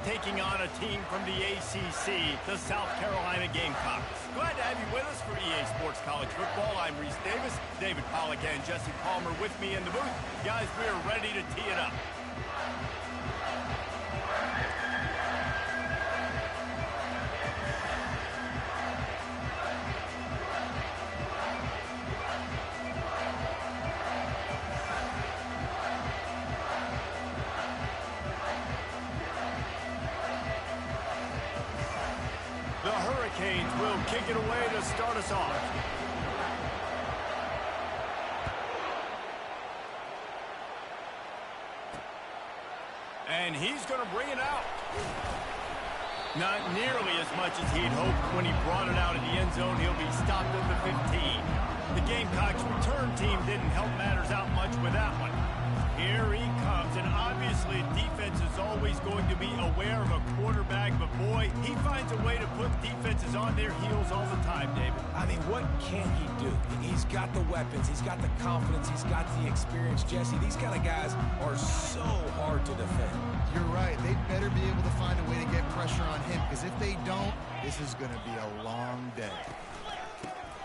taking on a team from the ACC, the South Carolina Gamecocks. Glad to have you with us for EA Sports College Football. I'm Reese Davis, David Pollack and Jesse Palmer with me in the booth. Guys, we are ready to tee it up. The Hurricanes will kick it away to start us off. And he's going to bring it out. Not nearly as much as he'd hoped when he brought it out in the end zone. He'll be stopped at the 15. The Gamecocks return team didn't help matters out much with that one. Here he comes, and obviously defense is always going to be aware of a quarterback, but boy, he finds a way to put defenses on their heels all the time, David. I mean, what can he do? He's got the weapons, he's got the confidence, he's got the experience, Jesse. These kind of guys are so hard to defend. You're right. They better be able to find a way to get pressure on him, because if they don't, this is going to be a long day.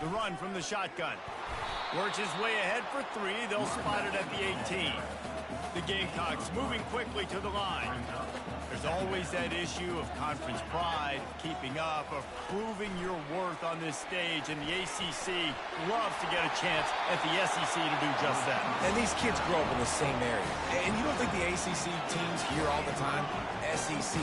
The run from the shotgun. Works his way ahead for 3. They'll spot it at the 18. The Gamecocks moving quickly to the line. There's always that issue of conference pride, keeping up, of proving your worth on this stage, and the ACC loves to get a chance at the SEC to do just that. And these kids grow up in the same area. And you don't think the ACC teams hear all the time? SEC,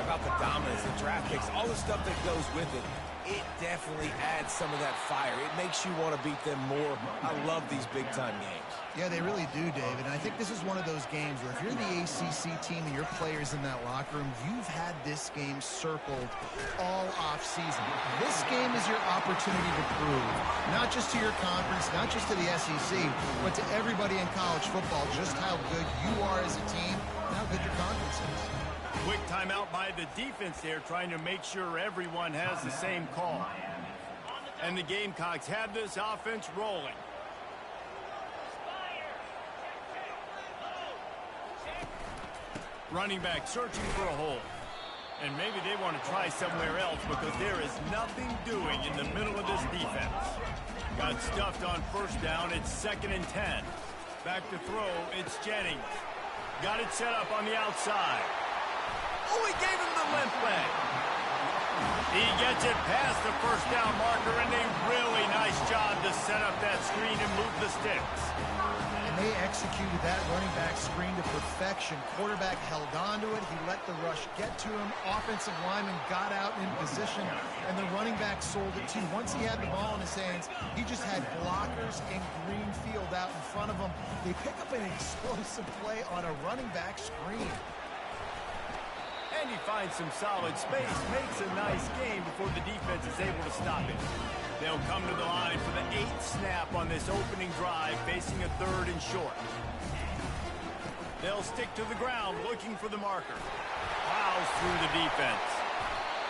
about the dominance, the draft picks, all the stuff that goes with it. It definitely adds some of that fire. It makes you want to beat them more. I love these big-time games. Yeah, they really do, David. And I think this is one of those games where if you're the ACC team and your players in that locker room, you've had this game circled all off-season. This game is your opportunity to prove, not just to your conference, not just to the SEC, but to everybody in college football, just how good you are as a team and how good your conference is. Quick timeout by the defense there, trying to make sure everyone has the same call. And the Gamecocks have this offense rolling. Running back searching for a hole. And maybe they want to try somewhere else because there is nothing doing in the middle of this defense. Got stuffed on first down. It's 2nd and 10. Back to throw. It's Jennings. Got it set up on the outside. Oh, he gave him the limp leg. He gets it past the first down marker, and a really nice job to set up that screen and move the sticks. And they executed that running back screen to perfection. Quarterback held on to it. He let the rush get to him. Offensive lineman got out in position, and the running back sold it too. Once he had the ball in his hands, he just had blockers and green field out in front of him. They pick up an explosive play on a running back screen. And he finds some solid space, makes a nice game before the defense is able to stop it. They'll come to the line for the 8th snap on this opening drive, facing a 3rd and short. They'll stick to the ground, looking for the marker. Plows through the defense.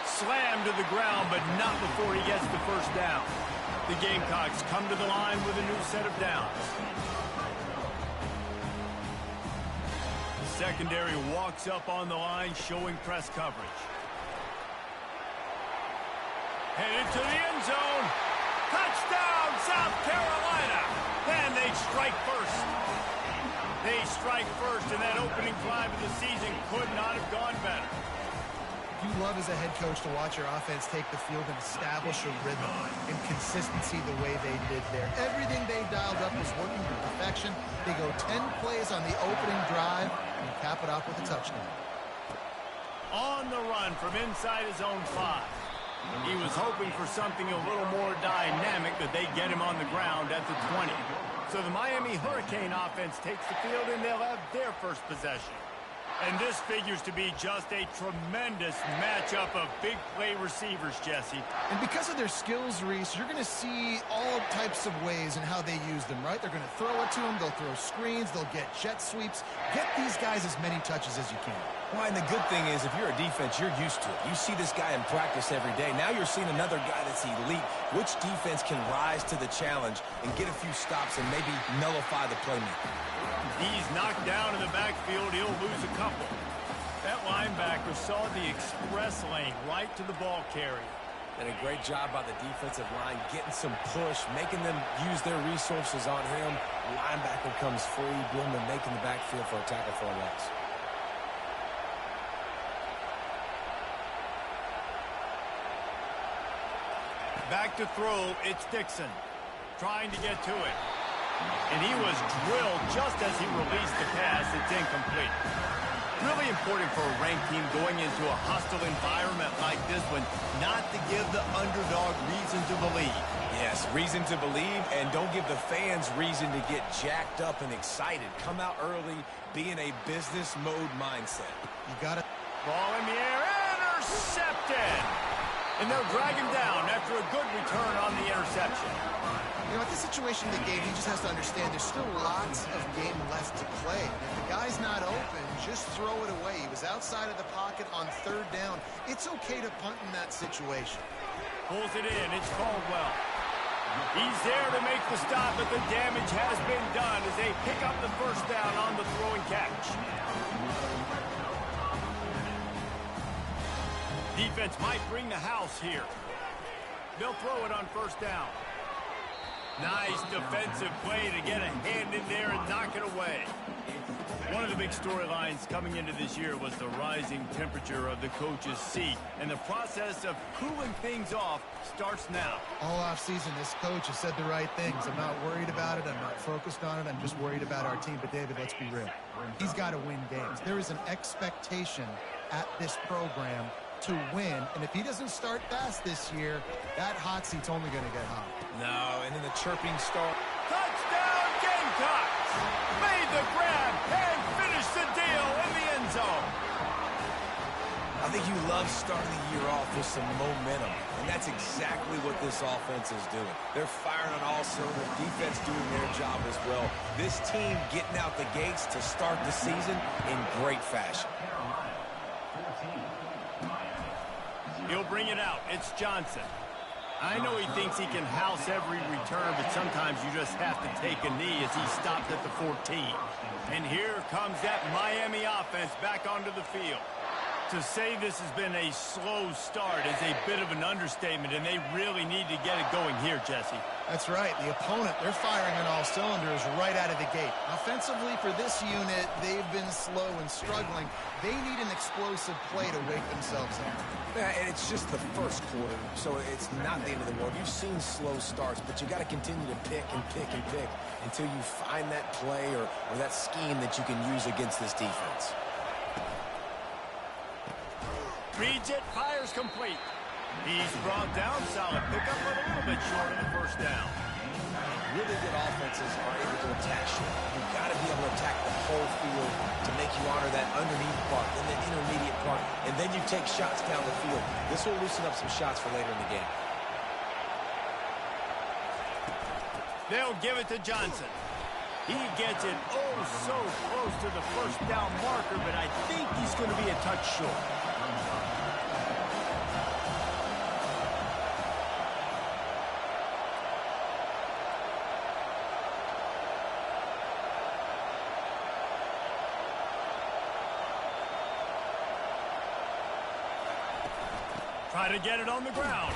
Slammed to the ground, but not before he gets the first down. The Gamecocks come to the line with a new set of downs. Secondary walks up on the line, showing press coverage. Headed to the end zone. Touchdown, South Carolina. And they strike first. They strike first, and that opening drive of the season could not have gone better. You love as a head coach to watch your offense take the field and establish a rhythm and consistency the way they did there. Everything they dialed up was working to perfection. They go 10 plays on the opening drive and cap it off with a touchdown. On the run from inside his own 5. He was hoping for something a little more dynamic, but they get him on the ground at the 20. So the Miami Hurricane offense takes the field, and they'll have their first possession. And this figures to be just a tremendous matchup of big play receivers, Jesse. And because of their skills, Reese, you're going to see all types of ways in how they use them, right? They're going to throw it to them, they'll throw screens, they'll get jet sweeps. Get these guys as many touches as you can. Well, and the good thing is, if you're a defense, you're used to it. You see this guy in practice every day. Now you're seeing another guy that's elite. Which defense can rise to the challenge and get a few stops and maybe nullify the playmaker? He's knocked down in the backfield. He'll lose a couple. That linebacker saw the express lane right to the ball carrier. And a great job by the defensive line, getting some push, making them use their resources on him. Linebacker comes free, Bloomer making the backfield for a tackle for a loss. Back to throw, it's Dixon. Trying to get to it. And he was drilled just as he released the pass. It's incomplete. Really important for a ranked team going into a hostile environment like this one not to give the underdog reason to believe. Yes, reason to believe, and don't give the fans reason to get jacked up and excited. Come out early, be in a business mode mindset. You got it. Ball in the air, intercepted! And they'll drag him down after a good return on the interception. You know, at this situation in the game, he just has to understand there's still lots of game left to play. If the guy's not open, just throw it away. He was outside of the pocket on third down. It's okay to punt in that situation. Pulls it in. It's Caldwell. He's there to make the stop, but the damage has been done as they pick up the first down on the throw and catch. Defense might bring the house here. They'll throw it on first down. Nice defensive play to get a hand in there and knock it away. One of the big storylines coming into this year was the rising temperature of the coach's seat, and the process of cooling things off starts now. All offseason, this coach has said the right things. I'm not worried about it. I'm not focused on it. I'm just worried about our team. But, David, let's be real. He's got to win games. There is an expectation at this program to win, and if he doesn't start fast this year, that hot seat's only going to get hot. No, and then the chirping start. Touchdown Gamecocks! Made the grab and finished the deal in the end zone. I think you love starting the year off with some momentum, and that's exactly what this offense is doing. They're firing on all cylinders, defense doing their job as well. This team getting out the gates to start the season in great fashion. He'll bring it out. It's Johnson. I know he thinks he can house every return, but sometimes you just have to take a knee as he stopped at the 14. And here comes that Miami offense back onto the field. To say this has been a slow start is a bit of an understatement, and they really need to get it going here, Jesse. That's right. The opponent, they're firing on all cylinders right out of the gate. Offensively, for this unit, they've been slow and struggling. They need an explosive play to wake themselves up. Yeah, and it's just the first quarter, so it's not the end of the world. You've seen slow starts, but you got to continue to pick and pick and pick until you find that play or that scheme that you can use against this defense. Reads it, fires complete. He's brought down, solid pickup, but a little bit short of the first down. Really good offenses are able to attack short. You've got to be able to attack the whole field to make you honor that underneath part, then the intermediate part, and then you take shots down the field. This will loosen up some shots for later in the game. They'll give it to Johnson. He gets it oh so close to the first down marker, but I think he's going to be a touch short. Try to get it on the ground.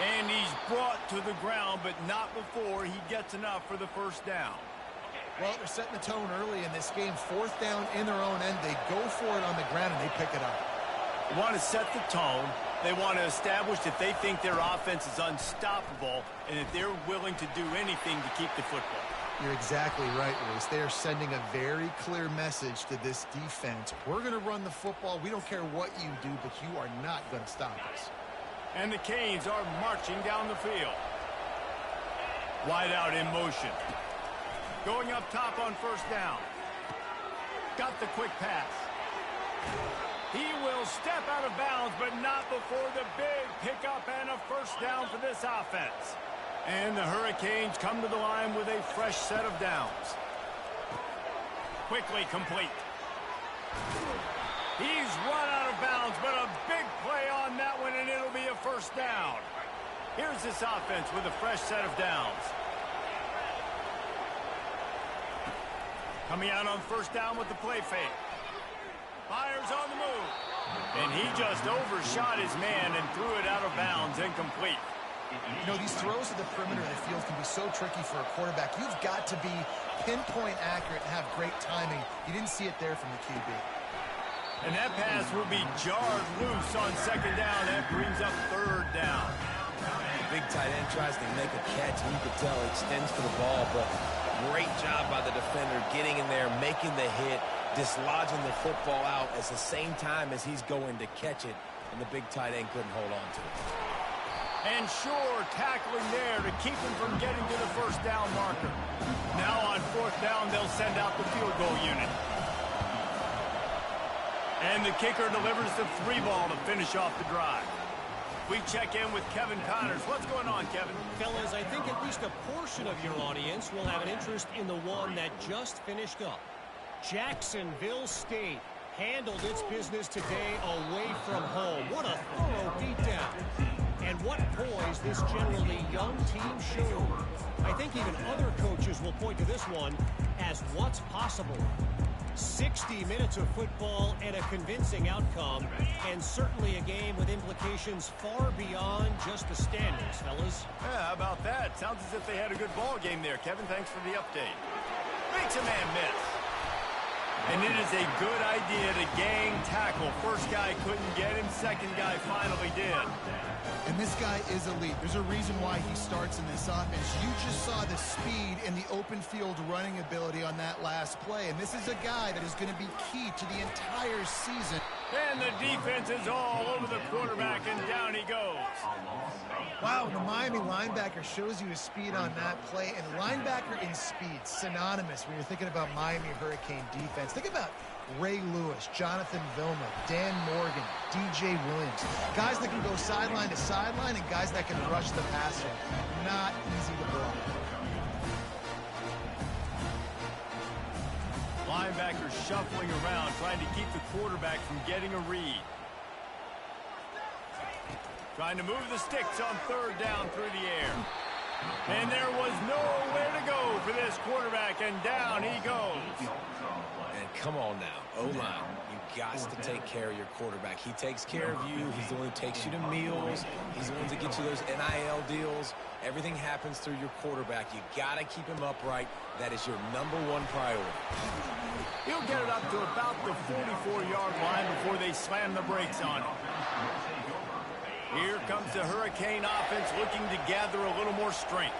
And he's brought to the ground, but not before he gets enough for the first down. Well, they're setting the tone early in this game. Fourth down in their own end. They go for it on the ground, and they pick it up. They want to set the tone. They want to establish that they think their offense is unstoppable and that they're willing to do anything to keep the football. You're exactly right, Luis. They are sending a very clear message to this defense. We're going to run the football. We don't care what you do, but you are not going to stop us. And the Canes are marching down the field. Wide out in motion. Going up top on first down. Got the quick pass. He will step out of bounds, but not before the big pickup and a first down for this offense. And the Hurricanes come to the line with a fresh set of downs. Quickly complete. He's run out of bounds, but a big play on that one, and it'll be a first down. Here's this offense with a fresh set of downs. Coming out on first down with the play fake. Fires on the move. And he just overshot his man and threw it out of bounds, incomplete. You know, these throws to the perimeter of the field can be so tricky for a quarterback. You've got to be pinpoint accurate and have great timing. You didn't see it there from the QB. And that pass will be jarred loose on second down. That brings up third down. The big tight end tries to make a catch, and you could tell he extends for the ball, but great job by the defender getting in there, making the hit, dislodging the football out at the same time as he's going to catch it, and the big tight end couldn't hold on to it. And sure, tackling there to keep him from getting to the first down marker. Now on fourth down, they'll send out the field goal unit. And the kicker delivers the 3-ball to finish off the drive. We check in with Kevin Connors. What's going on, Kevin? Fellas, I think at least a portion of your audience will have an interest in the one that just finished up. Jacksonville State handled its business today away from home. What a thorough beatdown. And what poise this generally young team showed. I think even other coaches will point to this one as what's possible. 60 minutes of football and a convincing outcome, and certainly a game with implications far beyond just the standings, fellas. Yeah, how about that? Sounds as if they had a good ball game there, Kevin. Thanks for the update. Makes a man miss. And it is a good idea to gang tackle. First guy couldn't get him. Second guy finally did. And this guy is elite. There's a reason why he starts in this offense. You just saw the speed and the open field running ability on that last play. And this is a guy that is going to be key to the entire season. And the defense is all over the quarterback, and down he goes. Wow, the Miami linebacker shows you his speed on that play. And linebacker and speed, synonymous when you're thinking about Miami Hurricane defense. Think about Ray Lewis, Jonathan Vilma, Dan Morgan, DJ Williams. Guys that can go sideline to sideline and guys that can rush the passer. Not easy to block. Linebackers shuffling around, trying to keep the quarterback from getting a read. Trying to move the sticks on third down through the air. And there was nowhere to go for this quarterback, and down he goes. And come on now, O-line, you got to take care of your quarterback. He takes care of you. He's the one who takes you to meals. He's the one that gets you those NIL deals. Everything happens through your quarterback. You got to keep him upright. That is your #1 priority. He'll get it up to about the 44-yard line before they slam the brakes on him. Here comes the Hurricane offense looking to gather a little more strength.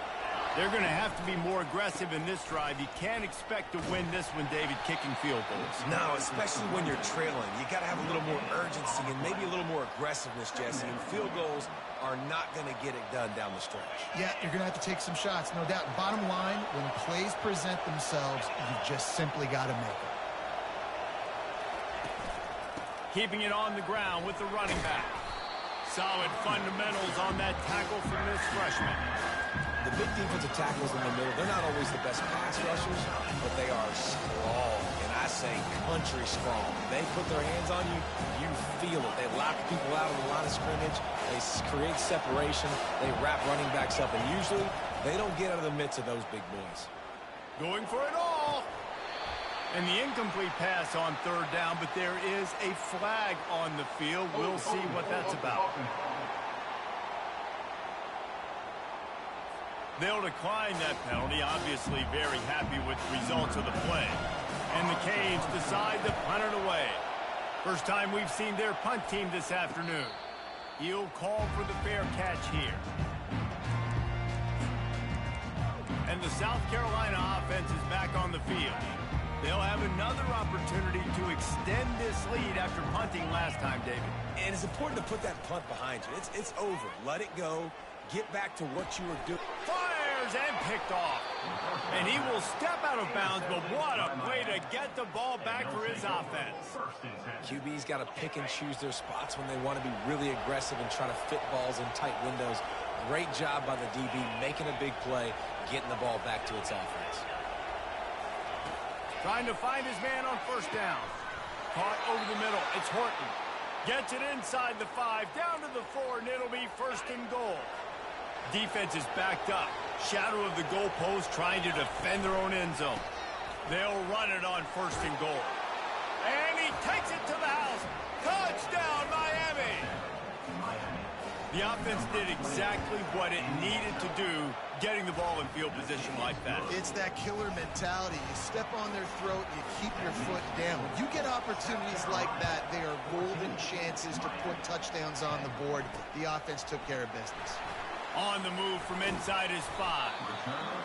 They're going to have to be more aggressive in this drive. You can't expect to win this one, David, kicking field goals. No, especially when you're trailing. You got to have a little more urgency and maybe a little more aggressiveness, Jesse. And field goals are not going to get it done down the stretch. Yeah, you're going to have to take some shots, no doubt. Bottom line, when plays present themselves, you've just simply got to make them. Keeping it on the ground with the running back. Solid fundamentals on that tackle from this freshman. The big defensive tackles in the middle, they're not always the best pass rushers, but they are strong, and I say country strong. They put their hands on you, you feel it. They lock people out on the line of scrimmage. They create separation. They wrap running backs up, and usually they don't get out of the midst of those big boys. Going for it all. And the incomplete pass on third down, but there is a flag on the field. We'll see what that's about. They'll decline that penalty, obviously very happy with the results of the play. And the Canes decide to punt it away. First time we've seen their punt team this afternoon. He'll call for the fair catch here. And the South Carolina offense is back on the field. They'll have another opportunity to extend this lead after punting last time, David. And it's important to put that punt behind you. It's over. Let it go. Get back to what you were doing. Fires and picked off. And he will step out of bounds, but what a way to get the ball back for his offense. QB's got to pick and choose their spots when they want to be really aggressive and try to fit balls in tight windows. Great job by the DB making a big play, getting the ball back to its offense. Trying to find his man on first down. Caught over the middle. It's Horton. Gets it inside the 5, down to the 4, and it'll be first and goal. Defense is backed up. Shadow of the goalpost trying to defend their own end zone. They'll run it on first and goal. And he takes it to the house. Touchdown, Miami. The offense did exactly what it needed to do, getting the ball in field position like that. It's that killer mentality. You step on their throat, you keep your foot down. When you get opportunities like that, they are golden chances to put touchdowns on the board. The offense took care of business. On the move from inside his 5.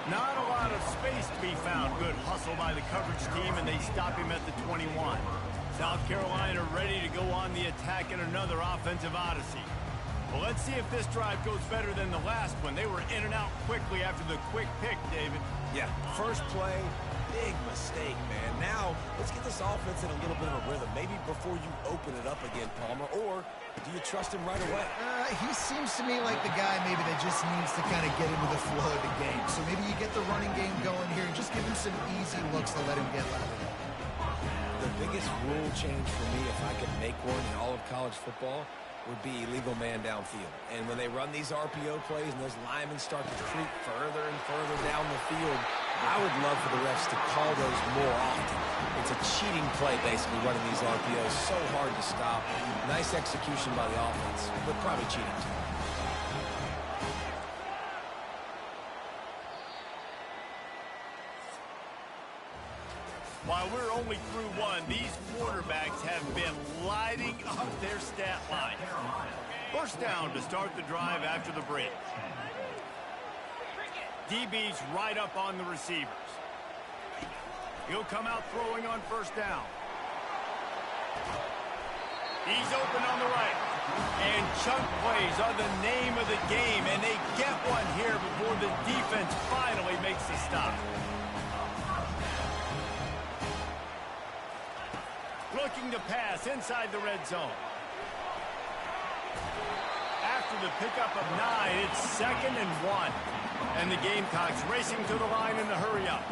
Not a lot of space to be found. Good hustle by the coverage team, and they stop him at the 21. South Carolina ready to go on the attack in another offensive odyssey. Well, let's see if this drive goes better than the last one. They were in and out quickly after the quick pick, David. Yeah, first play, big mistake, man. Now, let's get this offense in a little bit of a rhythm. Maybe before you open it up again, Palmer, or do you trust him right away? He seems to me like the guy maybe that just needs to kind of get into the flow of the game. So maybe you get the running game going here and just give him some easy looks to let him get lateral. The biggest rule change for me, if I could make one in all of college football, would be illegal man downfield. And when they run these RPO plays and those linemen start to creep further and further down the field, I would love for the refs to call those more often. It's a cheating play, basically, running these RPOs. So hard to stop. Nice execution by the offense, but probably cheating too. While we're only through one, these quarterbacks have been lighting up their stat line. First down to start the drive after the break. DB's right up on the receivers. He'll come out throwing on first down. He's open on the right. And chunk plays are the name of the game, and they get one here before the defense finally makes a stop. Looking to pass inside the red zone. After the pickup of 9, it's 2nd and 1. And the Gamecocks racing to the line in the hurry-up.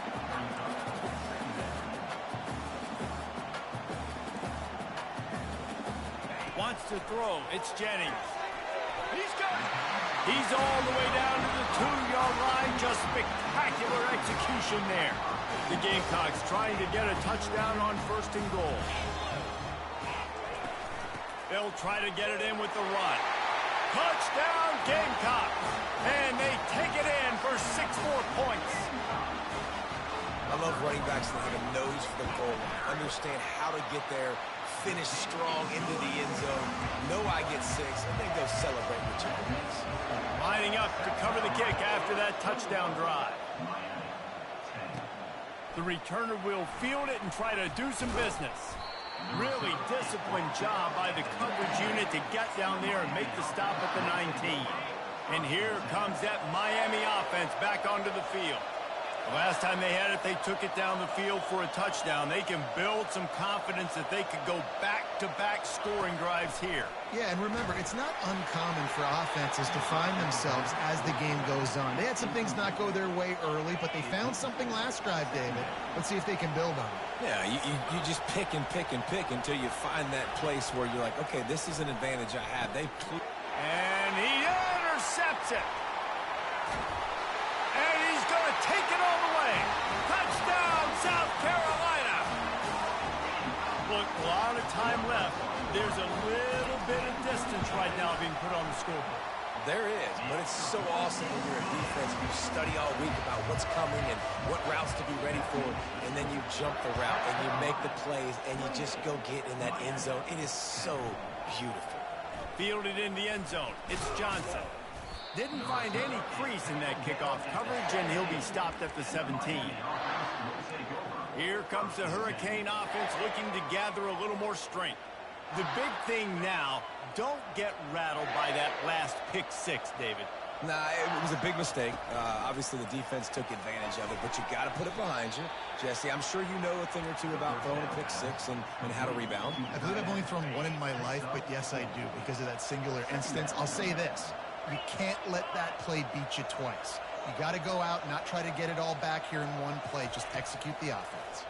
Wants to throw. It's Jennings. He's got it. He's all the way down to the 2-yard line. Just spectacular execution there. The Gamecocks trying to get a touchdown on 1st and goal. They'll try to get it in with the run. Touchdown, Gamecocks! And they take it in for 6 more points. I love running backs that have a nose for the goal line, understand how to get there, finish strong into the end zone, know I get 6, and then go celebrate with chicken wings. Lining up to cover the kick after that touchdown drive. The returner will field it and try to do some business. Really disciplined job by the coverage unit to get down there and make the stop at the 19. And here comes that Miami offense back onto the field. The last time they had it, they took it down the field for a touchdown. They can build some confidence that they could go back-to-back scoring drives here. Yeah, and remember, it's not uncommon for offenses to find themselves as the game goes on. They had some things not go their way early, but they found something last drive, David. Let's see if they can build on it. Yeah, you just pick and pick and pick until you find that place where you're like, okay, this is an advantage I have. And he intercepts it. And he's going to take it all the way. Touchdown, South Carolina. Look, a lot of time left. There's a little bit of distance right now being put on the scoreboard. There is, but it's so awesome when you're a defense and you study all week about what's coming and what routes to be ready for, and then you jump the route and you make the plays and you just go get in that end zone. It is so beautiful. Fielded in the end zone. It's Johnson. Didn't find any crease in that kickoff coverage, and he'll be stopped at the 17. Here comes the Hurricane offense looking to gather a little more strength. The big thing now, don't get rattled by that last pick 6, David. Nah, it was a big mistake. Obviously, the defense took advantage of it, but you got to put it behind you. Jesse, I'm sure you know a thing or two about throwing a pick 6 and how to rebound. I believe I've only thrown one in my life, but yes, I do, because of that singular instance. I'll say this. You can't let that play beat you twice. You got to go out and not try to get it all back here in one play. Just execute the offense.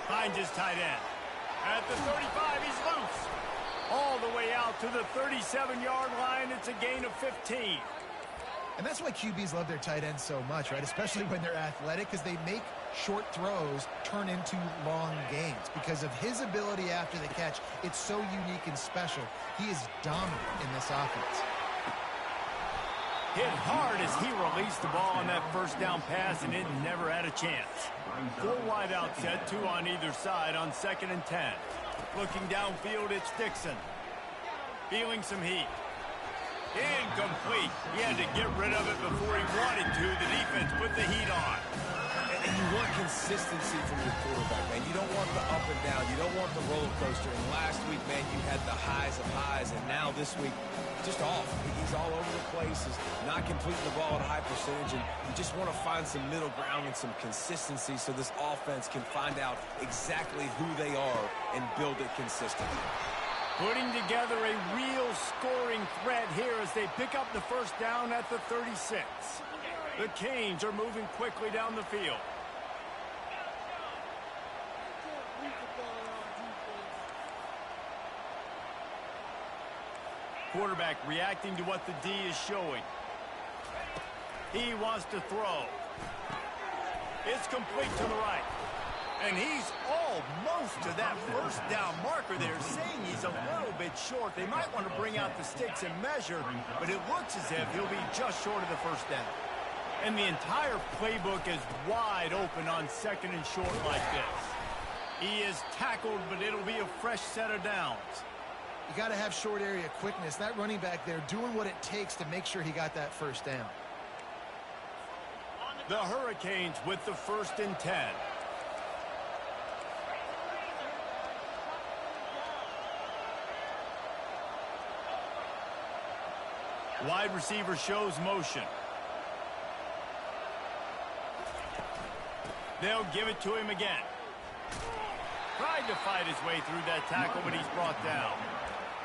Finds his tight end. At the 35, he's loose. All the way out to the 37-yard line. It's a gain of 15. And that's why QBs love their tight ends so much, right? Especially when they're athletic, because they make short throws turn into long gains because of his ability after the catch. It's so unique and special. He is dominant in this offense. Hit hard as he released the ball on that first down pass, and it never had a chance. 4 wide out set, 2 on either side on 2nd and 10. Looking downfield, it's Dixon. Feeling some heat. Incomplete. He had to get rid of it before he wanted to. The defense put the heat on. And you want consistency from your quarterback, man. You don't want the up and down. You don't want the roller coaster. And last week, man, you had the highs of highs. And now this week, just off. He's all over the place. He's not completing the ball at a high percentage. And you just want to find some middle ground and some consistency so this offense can find out exactly who they are and build it consistently. Putting together a real scoring threat here as they pick up the first down at the 36. The Canes are moving quickly down the field. Quarterback reacting to what the D is showing. He wants to throw. It's complete to the right. And he's almost to that first down marker there, saying he's a little bit short. They might want to bring out the sticks and measure, but it looks as if he'll be just short of the first down. And the entire playbook is wide open on 2nd and short like this. He is tackled, but it'll be a fresh set of downs. You got to have short area quickness. That running back there doing what it takes to make sure he got that first down. The Hurricanes with the 1st and 10. Wide receiver shows motion. They'll give it to him again. Tried to fight his way through that tackle, but he's brought down.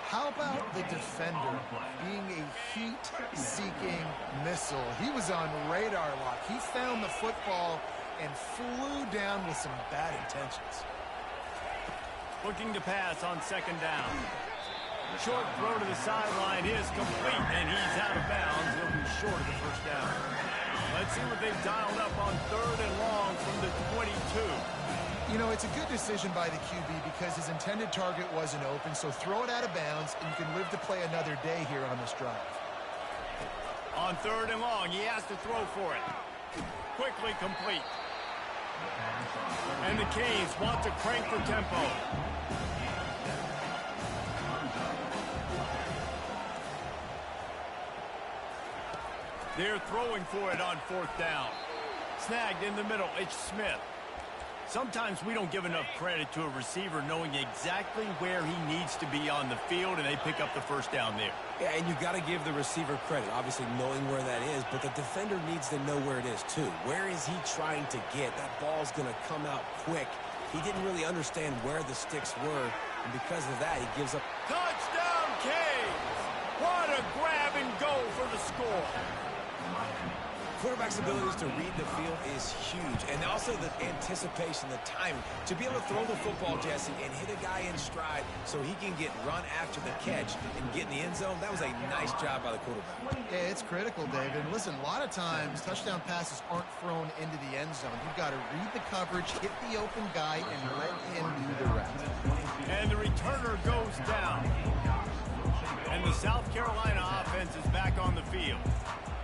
How about the defender being a heat-seeking missile? He was on radar lock. He found the football and flew down with some bad intentions. Looking to pass on 2nd down. Short throw to the sideline is complete, and he's out of bounds. He'll be short of the first down. Let's see what they've dialed up on 3rd and long from the 22. You know, it's a good decision by the QB because his intended target wasn't open, so throw it out of bounds, and you can live to play another day here on this drive. On 3rd and long, he has to throw for it. Quickly complete. And the Canes want to crank the tempo. They're throwing for it on 4th down. Snagged in the middle, it's Smith. Sometimes we don't give enough credit to a receiver knowing exactly where he needs to be on the field, and they pick up the first down there. Yeah, and you've got to give the receiver credit, obviously knowing where that is, but the defender needs to know where it is too. Where is he trying to get? That ball's going to come out quick. He didn't really understand where the sticks were, and because of that, he gives up. Touchdown, Canes! What a grab and go for the score. Quarterback's abilities to read the field is huge, and also the anticipation, the timing. To be able to throw the football, Jesse, and hit a guy in stride so he can get run after the catch and get in the end zone, that was a nice job by the quarterback. Yeah, it's critical, David. And listen, a lot of times, touchdown passes aren't thrown into the end zone. You've got to read the coverage, hit the open guy, and let him do the rest. And the returner goes down. And the South Carolina offense is back on the field.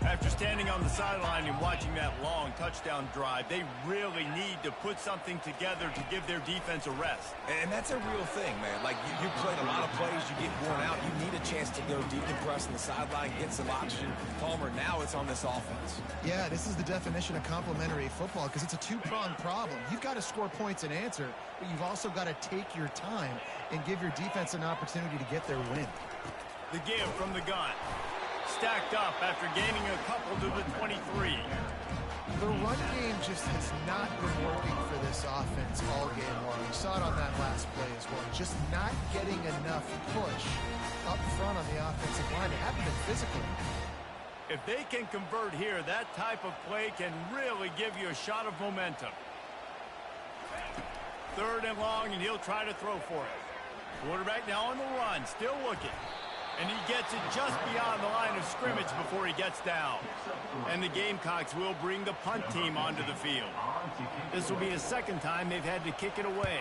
After standing on the sideline and watching that long touchdown drive, they really need to put something together to give their defense a rest. And that's a real thing, man. Like, you played a lot of plays, you get worn out, you need a chance to go decompress on the sideline, get some oxygen. Palmer, now it's on this offense. Yeah, this is the definition of complementary football because it's a two-pronged problem. You've got to score points and answer, but you've also got to take your time and give your defense an opportunity to get their win. The give from the gun. Stacked up after gaining a couple to the 23. The run game just has not been working for this offense all game long. We saw it on that last play as well. Just not getting enough push up front on the offensive line. They haven't been physical. If they can convert here, that type of play can really give you a shot of momentum. 3rd and long, and he'll try to throw for it. Quarterback now on the run, still looking. And he gets it just beyond the line of scrimmage before he gets down. And the Gamecocks will bring the punt team onto the field. This will be the second time they've had to kick it away.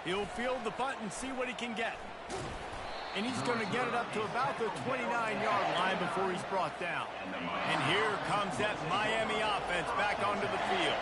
He'll field the punt and see what he can get. And he's going to get it up to about the 29-yard line before he's brought down. And here comes that Miami offense back onto the field.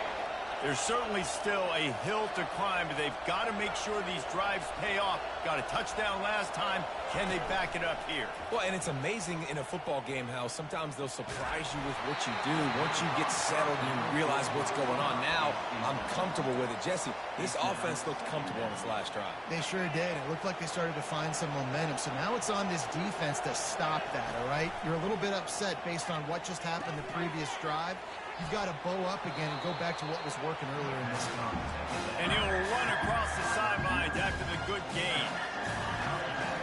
There's certainly still a hill to climb, but they've got to make sure these drives pay off. Got a touchdown last time. Can they back it up here? Well, and it's amazing in a football game how sometimes they'll surprise you with what you do. Once you get settled and you realize what's going on, now I'm comfortable with it. Jesse, this offense looked comfortable on its last drive. They sure did. It looked like they started to find some momentum. So now it's on this defense to stop that, all right? You're a little bit upset based on what just happened the previous drive. You've got to bow up again and go back to what was working earlier in this game. And he'll run across the sidelines after the good gain.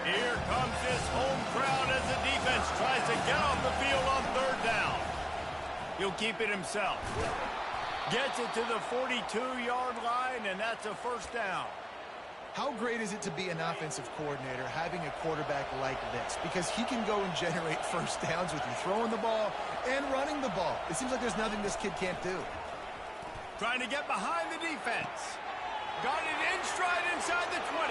Here comes this home crowd as the defense tries to get off the field on third down. He'll keep it himself. Gets it to the 42-yard line, and that's a first down. How great is it to be an offensive coordinator having a quarterback like this? Because he can go and generate first downs with you throwing the ball and running the ball. It seems like there's nothing this kid can't do. Trying to get behind the defense. Got it in stride inside the 20.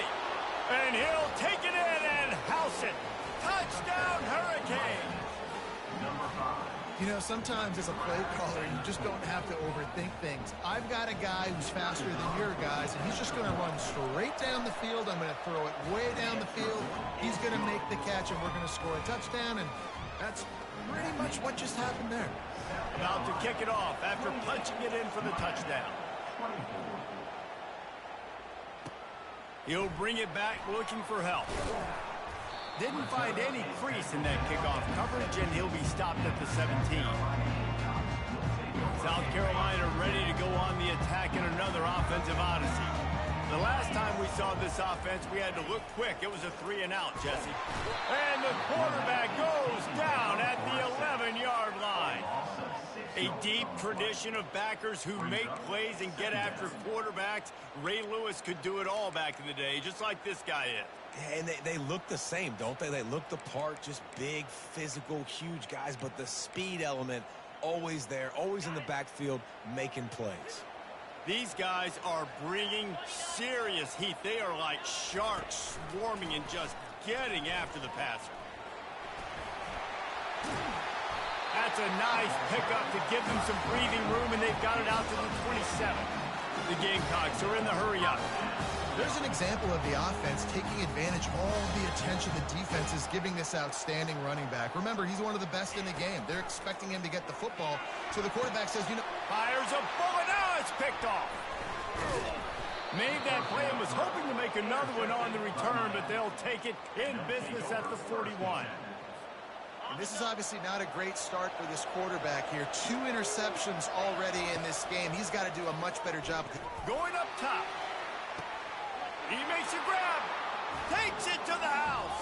And he'll take it in and house it. Touchdown, Hurricane. You know, sometimes as a play caller, you just don't have to overthink things. I've got a guy who's faster than your guys, and he's just going to run straight down the field. I'm going to throw it way down the field. He's going to make the catch, and we're going to score a touchdown, and that's pretty much what just happened there. About to kick it off after punching it in for the touchdown. He'll bring it back looking for help. Didn't find any crease in that kickoff coverage, and he'll be stopped at the 17. South Carolina ready to go on the attack in another offensive odyssey. The last time we saw this offense, we had to look quick. It was a 3-and-out, Jesse. And the quarterback goes down at the 11-yard line. A deep tradition of backers who make plays and get after quarterbacks. Ray Lewis could do it all back in the day, just like this guy is. And they look the same, don't they? They look the part, just big, physical, huge guys, but the speed element always there, always in the backfield, making plays. These guys are bringing serious heat. They are like sharks swarming and just getting after the passer. That's a nice pickup to give them some breathing room, and they've got it out to the 27. The Gamecocks are in the hurry-up. There's an example of the offense taking advantage of all the attention the defense is giving this outstanding running back. Remember, he's one of the best in the game. They're expecting him to get the football, so the quarterback says, you know... Fires a bullet. Now it's picked off. Made that play and was hoping to make another one on the return, but they'll take it in business at the 41. And this is obviously not a great start for this quarterback here. 2 interceptions already in this game. He's got to do a much better job. Going up top. He makes a grab. Takes it to the house.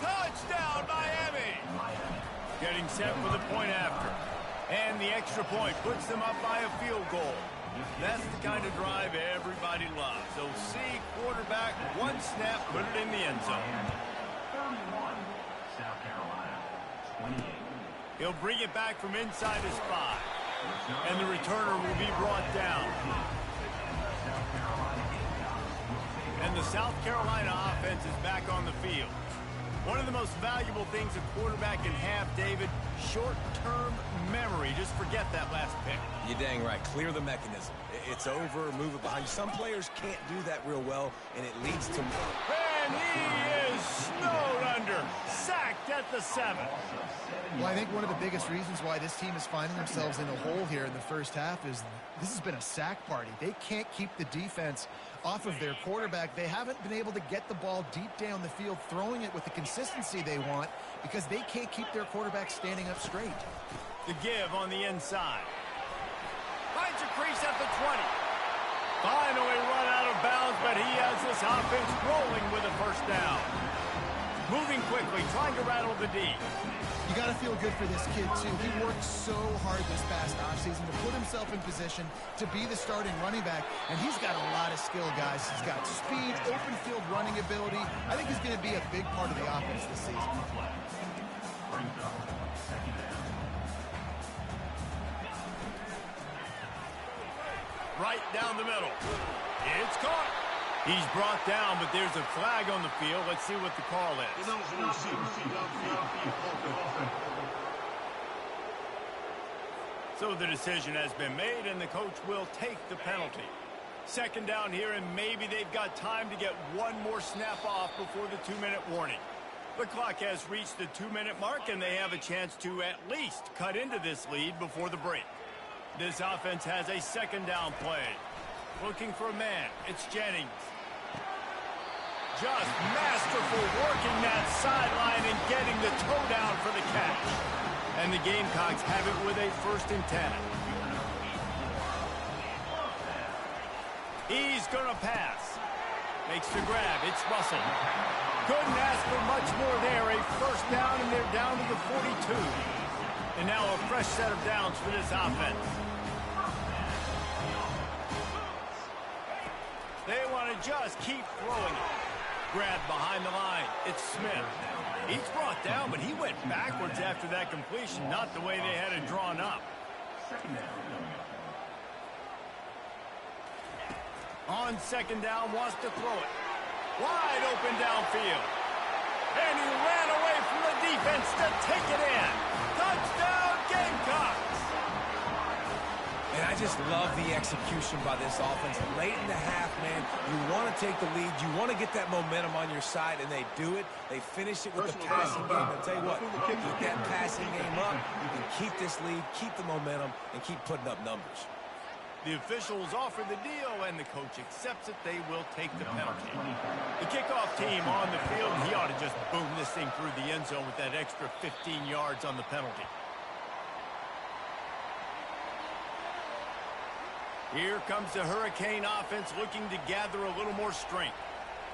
Touchdown, Miami. Getting set for the point after. And the extra point puts them up by a field goal. That's the kind of drive everybody loves. So see quarterback, one snap, put it in the end zone. 31, South Carolina, 28. He'll bring it back from inside his 5. And the returner will be brought down. And the South Carolina offense is back on the field. One of the most valuable things a quarterback can have, David, short-term memory. Just forget that last pick. You're dang right. Clear the mechanism. It's over, move it behind you. Some players can't do that real well, and it leads to... And he is snowed under. Sacked at the 7. Well, I think one of the biggest reasons why this team is finding themselves in a hole here in the first half is this has been a sack party. They can't keep the defense off of their quarterback. They haven't been able to get the ball deep down the field, throwing it with the consistency they want because they can't keep their quarterback standing up straight. The give on the inside. Finds a crease at the 20. Finally run out of bounds, but he has this offense rolling with a first down. Moving quickly, trying to rattle the D. You got to feel good for this kid, too. He worked so hard this past offseason to put himself in position to be the starting running back, and he's got a lot of skill, guys. He's got speed, open field running ability. I think he's going to be a big part of the offense this season. Right down the middle. It's caught. He's brought down, but there's a flag on the field. Let's see what the call is. So the decision has been made, and the coach will take the penalty. Second down here, and maybe they've got time to get one more snap off before the 2-minute warning. The clock has reached the 2-minute mark, and they have a chance to at least cut into this lead before the break. This offense has a second down play. Looking for a man. It's Jennings. Just masterful working that sideline and getting the toe down for the catch. And the Gamecocks have it with a 1st and 10. He's going to pass. Makes the grab. It's Russell. Couldn't ask for much more there. A 1st down, and they're down to the 42. And now a fresh set of downs for this offense. They want to just keep throwing it. Grab behind the line. It's Smith. He's brought down, but he went backwards after that completion, not the way they had it drawn up. On second down, wants to throw it. Wide open downfield. And he ran away from the defense to take it in. Touchdown, Gamecocks! And I just love the execution by this offense. Late in the half, man, you want to take the lead. You want to get that momentum on your side, and they do it. They finish it with the passing game. I'll tell you what, keep that passing game up. You can keep this lead, keep the momentum, and keep putting up numbers. The officials offer the deal, and the coach accepts it. They will take the penalty. The kickoff team on the field, he ought to just boom this thing through the end zone with that extra 15 yards on the penalty. Here comes the Hurricane offense looking to gather a little more strength.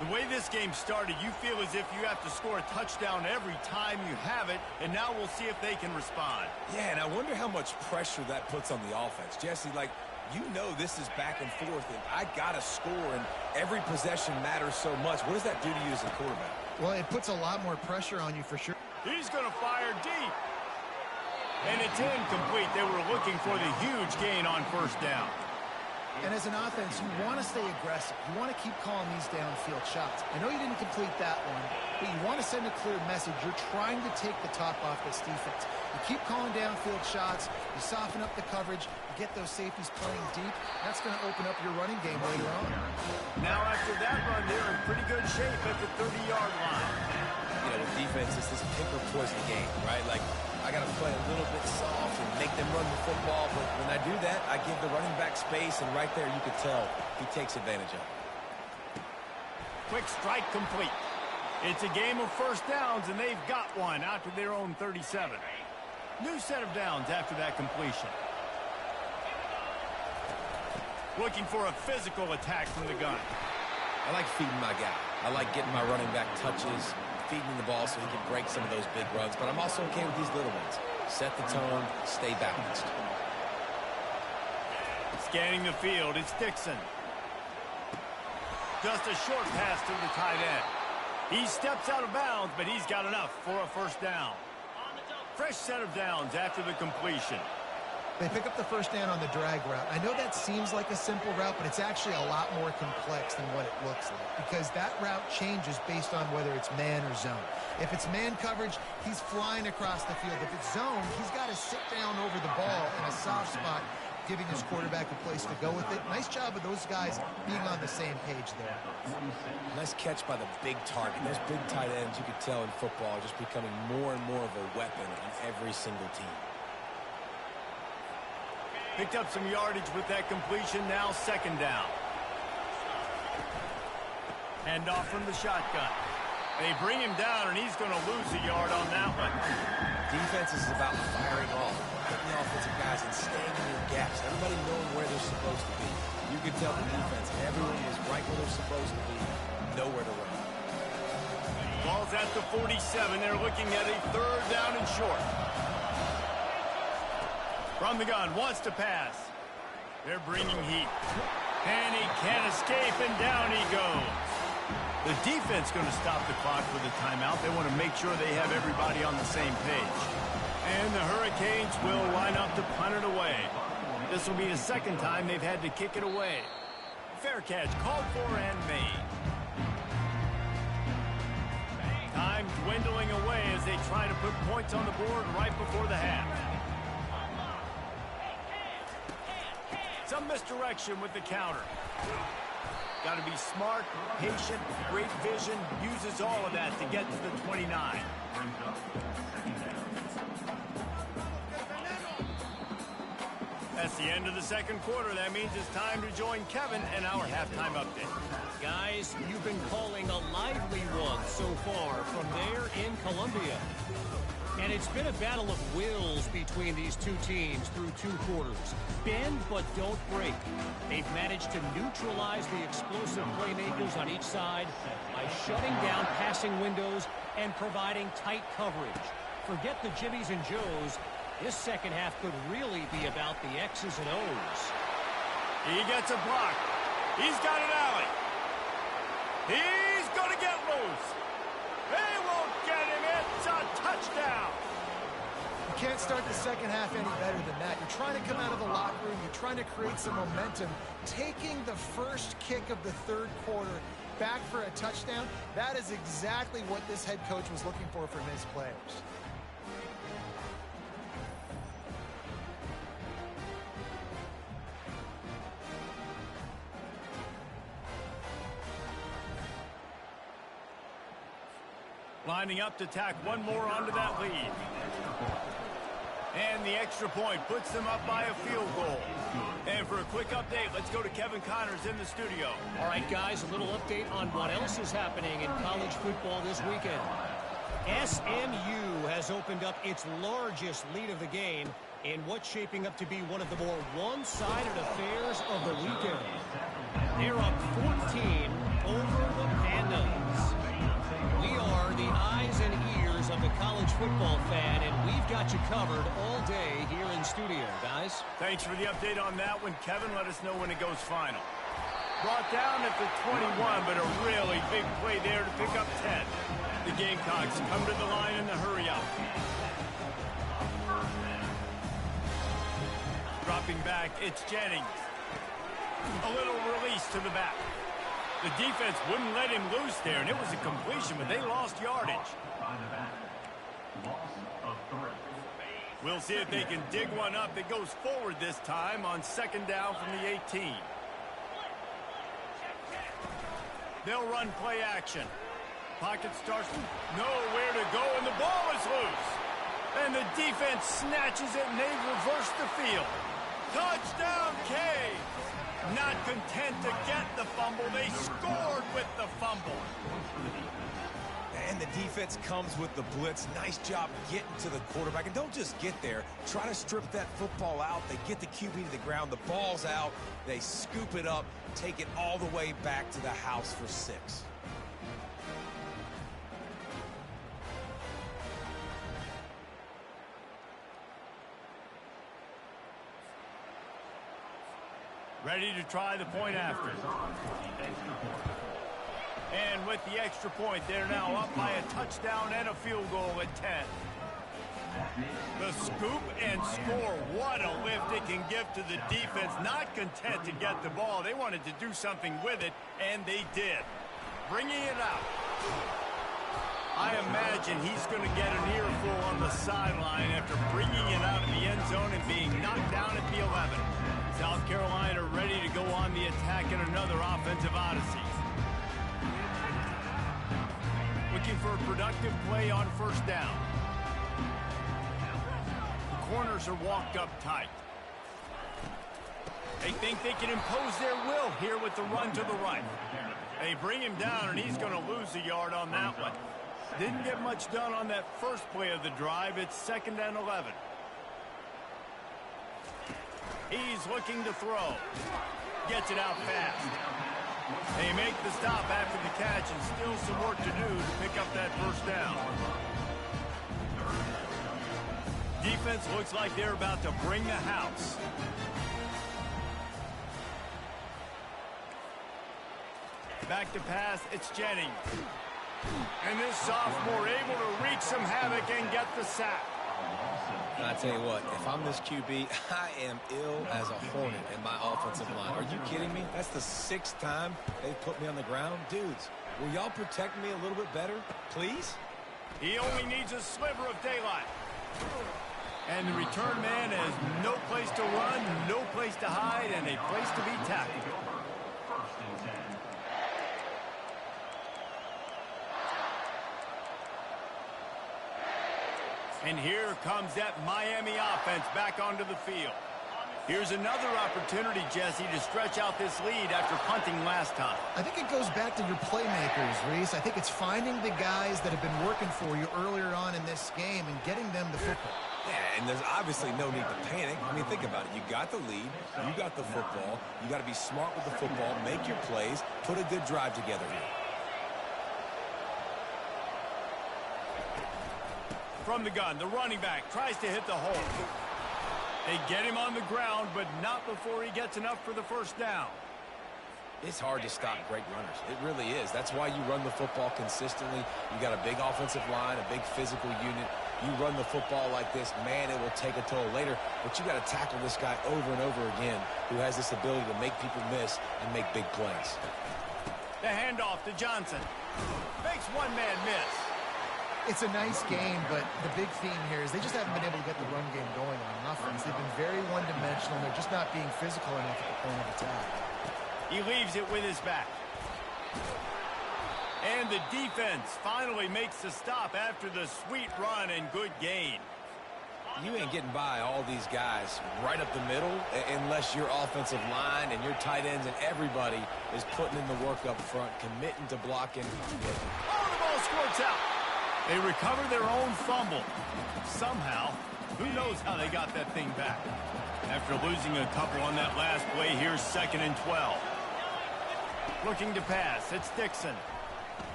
The way this game started, you feel as if you have to score a touchdown every time you have it, and now we'll see if they can respond. Yeah, and I wonder how much pressure that puts on the offense. Jesse, like, you know this is back and forth, and I got to score, and every possession matters so much. What does that do to you as a quarterback? Well, it puts a lot more pressure on you for sure. He's going to fire deep. And it's incomplete. They were looking for the huge gain on 1st down. And as an offense, you want to stay aggressive. You want to keep calling these downfield shots. I know you didn't complete that one, but you want to send a clear message. You're trying to take the top off this defense. You keep calling downfield shots. You soften up the coverage. You get those safeties playing deep. That's going to open up your running game later on. Now after that run, they're in pretty good shape at the 30-yard line. You know, with defense, it's this pick or poison game, right? Like, I got to play a little bit soft and make them run the football, but when I do that, I give the running back space, and right there you can tell he takes advantage of it. Quick strike complete. It's a game of 1st downs, and they've got one out to their own 37. New set of downs after that completion. Looking for a physical attack from the gun. I like feeding my guy. I like getting my running back touches, feeding the ball so he can break some of those big runs, but I'm also okay with these little ones. Set the tone, stay balanced. Scanning the field, it's Dixon. Just a short pass to the tight end. He steps out of bounds, but he's got enough for a 1st down. Fresh set of downs after the completion. They pick up the 1st down on the drag route. I know that seems like a simple route, but it's actually a lot more complex than what it looks like, because that route changes based on whether it's man or zone. If it's man coverage, he's flying across the field. If it's zone, he's got to sit down over the ball in a soft spot, giving his quarterback a place to go with it. Nice job of those guys being on the same page there. Nice catch by the big target. Those big tight ends, you could tell in football, are just becoming more and more of a weapon on every single team. Picked up some yardage with that completion. Now 2nd down. Hand off from the shotgun. They bring him down, and he's going to lose a yard on that one. Defense is about firing off, getting the offensive guys and staying in your gaps. Everybody knowing where they're supposed to be. You can tell the defense, everyone is right where they're supposed to be, nowhere to run. Ball's at the 47. They're looking at a third down and short. From the gun, wants to pass. They're bringing heat. And he can't escape, and down he goes. The defense going to stop the clock with a timeout. They want to make sure they have everybody on the same page. And the Hurricanes will line up to punt it away. This will be the second time they've had to kick it away. Fair catch called for and made. Time dwindling away as they try to put points on the board right before the half. Some misdirection with the counter. Got to be smart, patient, great vision, uses all of that to get to the 29. That's the end of the second quarter. That means it's time to join Kevin and our halftime update. Guys, you've been calling a lively one so far from there in Columbia. And it's been a battle of wills between these two teams through two quarters. Bend but don't break. They've managed to neutralize the explosive playmakers on each side by shutting down passing windows and providing tight coverage. Forget the Jimmies and Joes. This second half could really be about the X's and O's. He gets a block. He's got an alley. He's going to get loose. They won't get him. It's a touchdown. You can't start the second half any better than that. You're trying to come out of the locker room. You're trying to create some momentum. Taking the first kick of the third quarter back for a touchdown, that is exactly what this head coach was looking for from his players. Lining up to tack one more onto that lead. And the extra point puts them up by a field goal. And for a quick update, let's go to Kevin Connors in the studio. All right, guys, a little update on what else is happening in college football this weekend. SMU has opened up its largest lead of the game in what's shaping up to be one of the more one-sided affairs of the weekend. They're up 14 over the Pandas. We are the eyes and ears of the college football fan, and we've got you covered all day here in studio, guys. Thanks for the update on that one, Kevin. Let us know when it goes final. Brought down at the 21, but a really big play there to pick up 10. The Gamecocks come to the line in the hurry-up. Dropping back, it's Jennings. A little release to the back. The defense wouldn't let him loose there, and it was a completion, but they lost yardage. We'll see if they can dig one up. It goes forward this time on second down from the 18. They'll run play action. Pocket starts, nowhere to go, and the ball is loose. And the defense snatches it, and they reverse the field. Touchdown, K! Not content to get the fumble, they scored with the fumble. And the defense comes with the blitz. Nice job getting to the quarterback. And don't just get there. Try to strip that football out. They get the QB to the ground. The ball's out. They scoop it up, take it all the way back to the house for 6. Ready to try the point after. And with the extra point, they're now up by a touchdown and a field goal at 10. The scoop and score. What a lift it can give to the defense. Not content to get the ball. They wanted to do something with it, and they did. Bringing it out. I imagine he's going to get an earful on the sideline after bringing it out of the end zone and being knocked down at the 11. South Carolina ready to go on the attack in another offensive odyssey. Looking for a productive play on first down. The corners are walked up tight. They think they can impose their will here with the run to the right. They bring him down, and he's going to lose a yard on that one. Didn't get much done on that first play of the drive. It's 2nd and 11. He's looking to throw. Gets it out fast. They make the stop after the catch and still some work to do to pick up that first down. Defense looks like they're about to bring the house. Back to pass, it's Jennings. And this sophomore able to wreak some havoc and get the sack. And I tell you what, if I'm this QB, I am ill as a hornet in my offensive line. Are you kidding me? That's the 6th time they've put me on the ground. Dudes, will y'all protect me a little bit better, please? He only needs a sliver of daylight. And the return man has no place to run, no place to hide, and a place to be tackled. First and 10. And here comes that Miami offense back onto the field. Here's another opportunity, Jesse, to stretch out this lead after punting last time. I think it goes back to your playmakers, Reese. I think it's finding the guys that have been working for you earlier on in this game and getting them the football. Yeah, and there's obviously no need to panic. I mean, think about it. You got the lead. You got the football. You got to be smart with the football, make your plays, put a good drive together here. From the gun, the running back tries to hit the hole. They get him on the ground, but not before he gets enough for the first down. It's hard to stop great runners. It really is. That's why you run the football consistently. You got a big offensive line, a big physical unit. You run the football like this, man, it will take a toll later. But you got to tackle this guy over and over again who has this ability to make people miss and make big plays. The handoff to Johnson. Makes one man miss. It's a nice game, but the big theme here is they just haven't been able to get the run game going on offense. They've been very one-dimensional. They're just not being physical enough at the point of attack. He leaves it with his back. And the defense finally makes the stop after the sweet run and good gain. You ain't getting by all these guys right up the middle unless your offensive line and your tight ends and everybody is putting in the work up front, committing to blocking. Oh, the ball squirts out. They recover their own fumble. Somehow, who knows how they got that thing back. After losing a couple on that last play, here's 2nd and 12. Looking to pass, it's Dixon.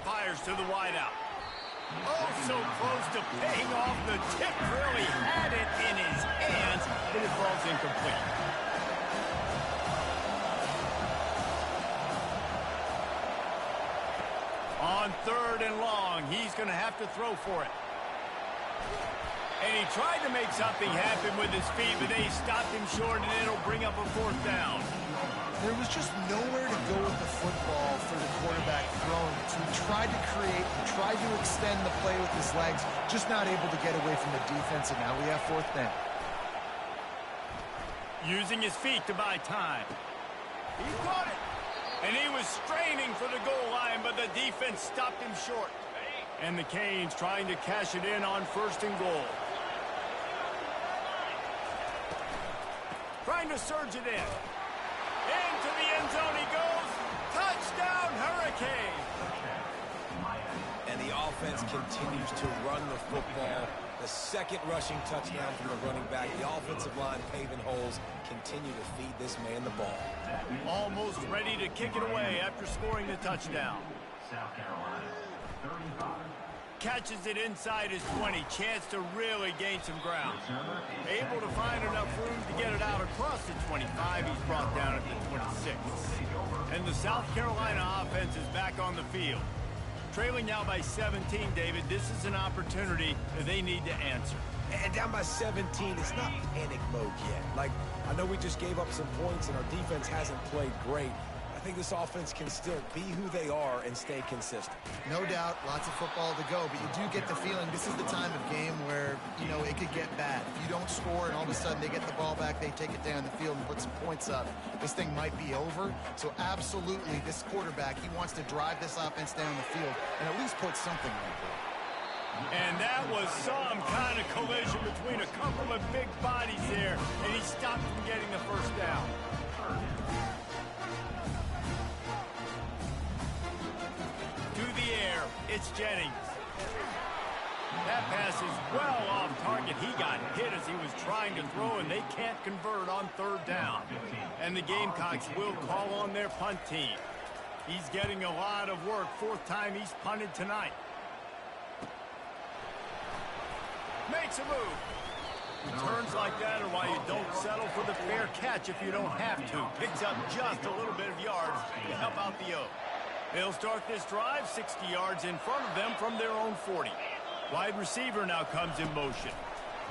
Fires to the wideout. Oh, so close to paying off. The tip really had it in his hands, but it falls incomplete. On 3rd and long, he's going to have to throw for it. And he tried to make something happen with his feet, but they stopped him short, and it'll bring up a 4th down. There was just nowhere to go with the football for the quarterback throwing it. So he tried to create, he tried to extend the play with his legs, just not able to get away from the defense, and now we have 4th down. Using his feet to buy time. He caught it. And he was straining for the goal line, but the defense stopped him short. And the Canes trying to cash it in on 1st and goal. Trying to surge it in. Into the end zone he goes. Touchdown, Hurricane. And the offense continues to run the football. The 2nd rushing touchdown from the running back. The offensive line paving holes. Continue to feed this man the ball. Almost ready to kick it away after scoring the touchdown. South Carolina, 35. Catches it inside his 20. Chance to really gain some ground. Able to find enough room to get it out across the 25. He's brought down at the 26. And the South Carolina offense is back on the field. Trailing now by 17, David. This is an opportunity that they need to answer. And down by 17, it's not panic mode yet. Like, I know we just gave up some points and our defense hasn't played great. I think this offense can still be who they are and stay consistent. No doubt, lots of football to go, but you do get the feeling this is the time of game where, you know, it could get bad. If you don't score and all of a sudden they get the ball back, they take it down the field and put some points up, this thing might be over. So absolutely, this quarterback, he wants to drive this offense down the field and at least put something on the board. And that was some kind of collision between a couple of big bodies there, and he stopped from getting the first down. To the air, it's Jennings. That pass is well off target. He got hit as he was trying to throw, and they can't convert on 3rd down. And the Gamecocks will call on their punt team. He's getting a lot of work. Fourth time he's punted tonight. Makes a move. Returns like that are why you don't settle for the fair catch if you don't have to. Picks up just a little bit of yards to help out the O. They'll start this drive 60 yards in front of them from their own 40. Wide receiver now comes in motion.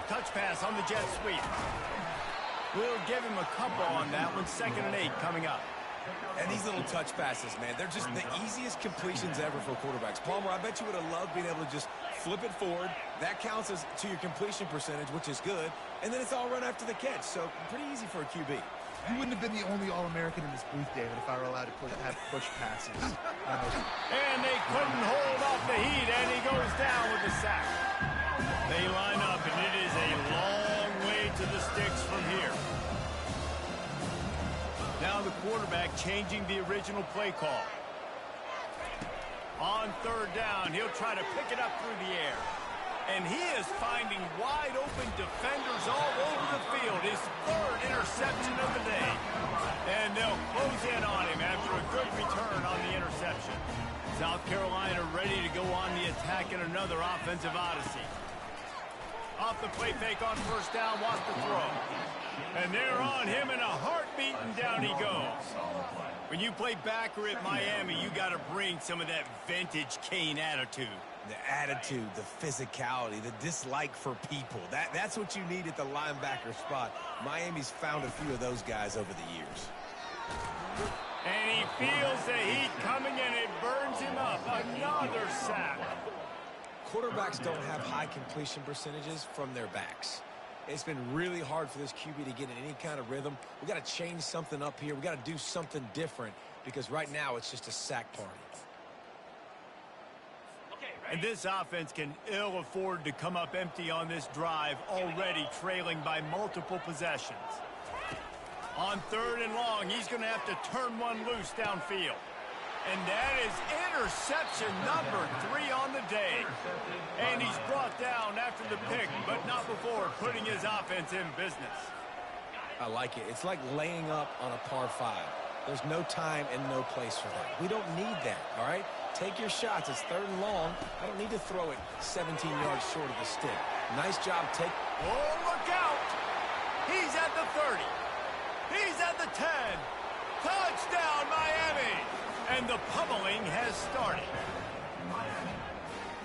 Touch pass on the jet sweep. We'll give him a couple on that one. 2nd and 8 coming up. And these little touch passes, man, they're just the easiest completions ever for quarterbacks. Palmer, I bet you would have loved being able to just flip it forward. That counts as to your completion percentage, which is good. And then it's all run after the catch. So pretty easy for a QB. You wouldn't have been the only All-American in this booth, David, if I were allowed to have push passes. And they couldn't hold off the heat, and he goes down with the sack. They line up, and it is a long way to the sticks from here. Now the quarterback changing the original play call. On 3rd down, he'll try to pick it up through the air. And he is finding wide-open defenders all over the field. His 3rd interception of the day. And they'll close in on him after a good return on the interception. South Carolina ready to go on the attack in another offensive odyssey. Off the play fake on 1st down, wants to throw. And they're on him in a heartbeat, and down he goes. When you play backer at Miami, you got to bring some of that vintage Kane attitude. The attitude, the physicality, the dislike for people. That's what you need at the linebacker spot. Miami's found a few of those guys over the years. And he feels the heat coming, and it burns him up. Another sack. Quarterbacks don't have high completion percentages from their backs. It's been really hard for this QB to get in any kind of rhythm. We got to change something up here. We got to do something different because right now it's just a sack party. And this offense can ill afford to come up empty on this drive, already trailing by multiple possessions. On 3rd and long, he's going to have to turn one loose downfield. And that is interception number 3 on the day. And he's brought down after the pick, but not before putting his offense in business. I like it. It's like laying up on a par 5. There's no time and no place for that. We don't need that, all right? Take your shots. It's 3rd and long. I don't need to throw it 17 yards short of the stick. Nice job. Oh, look out! He's at the 30. He's at the 10. Touchdown, Miami! And the pummeling has started.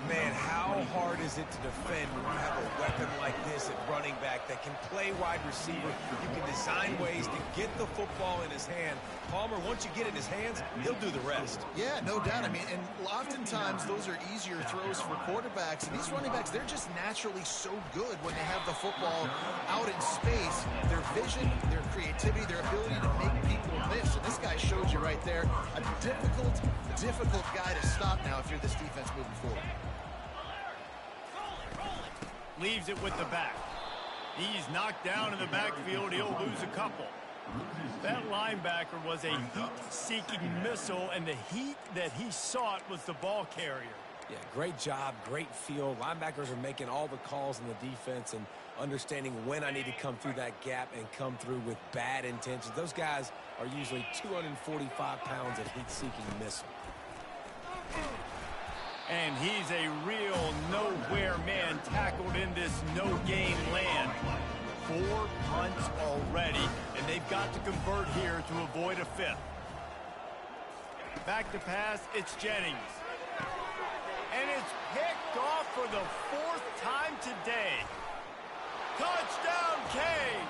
Man, how hard is it to defend when you have a weapon like this at running back that can play wide receiver? You can design ways to get the football in his hand. Palmer, once you get it in his hands, he'll do the rest. Yeah, no doubt. I mean, and oftentimes those are easier throws for quarterbacks. And these running backs, they're just naturally so good when they have the football out in space. Their vision, their creativity, their ability to make people miss. And this guy showed you right there. A difficult guy to stop now if you're this defense moving forward. Leaves it with the back. He's knocked down in the backfield. He'll lose a couple. That linebacker was a heat-seeking missile, and the heat that he sought was the ball carrier. Yeah, great job, great feel. Linebackers are making all the calls in the defense and understanding when I need to come through that gap and come through with bad intentions. Those guys are usually 245 pounds of heat-seeking missile. And he's a real nowhere man tackled in this no-gain land. 4 punts already, and they've got to convert here to avoid a 5th. Back to pass, it's Jennings. And it's picked off for the 4th time today. Touchdown, Canes!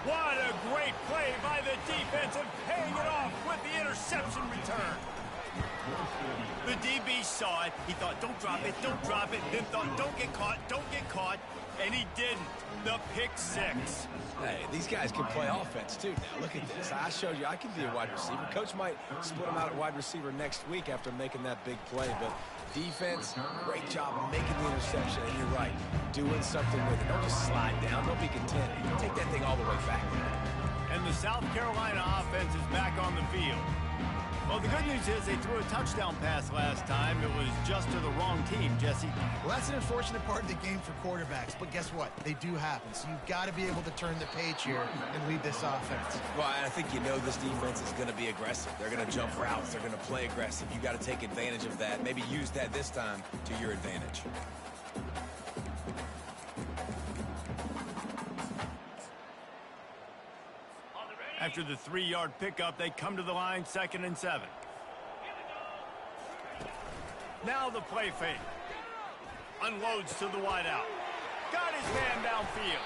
What a great play by the defense and paying it off with the interception return. The DB saw it. He thought, don't drop it, then thought, don't get caught, and he didn't. The pick 6. Hey, these guys can play offense, too. Now, look at this. I showed you I can be a wide receiver. Coach might split him out at wide receiver next week after making that big play, but defense, great job of making the interception, and you're right, doing something with it. Don't just slide down. Don't be content. Take that thing all the way back. And the South Carolina offense is back on the field. Well, the good news is they threw a touchdown pass last time. It was just to the wrong team, Jesse. Well, that's an unfortunate part of the game for quarterbacks, but guess what? They do happen, so you've got to be able to turn the page here and lead this offense. Well, I think you know this defense is going to be aggressive. They're going to jump routes. They're going to play aggressive. You got to take advantage of that. Maybe use that this time to your advantage. After the 3-yard pickup, they come to the line, 2nd and 7. Now the play fake. Unloads to the wideout. Got his man downfield.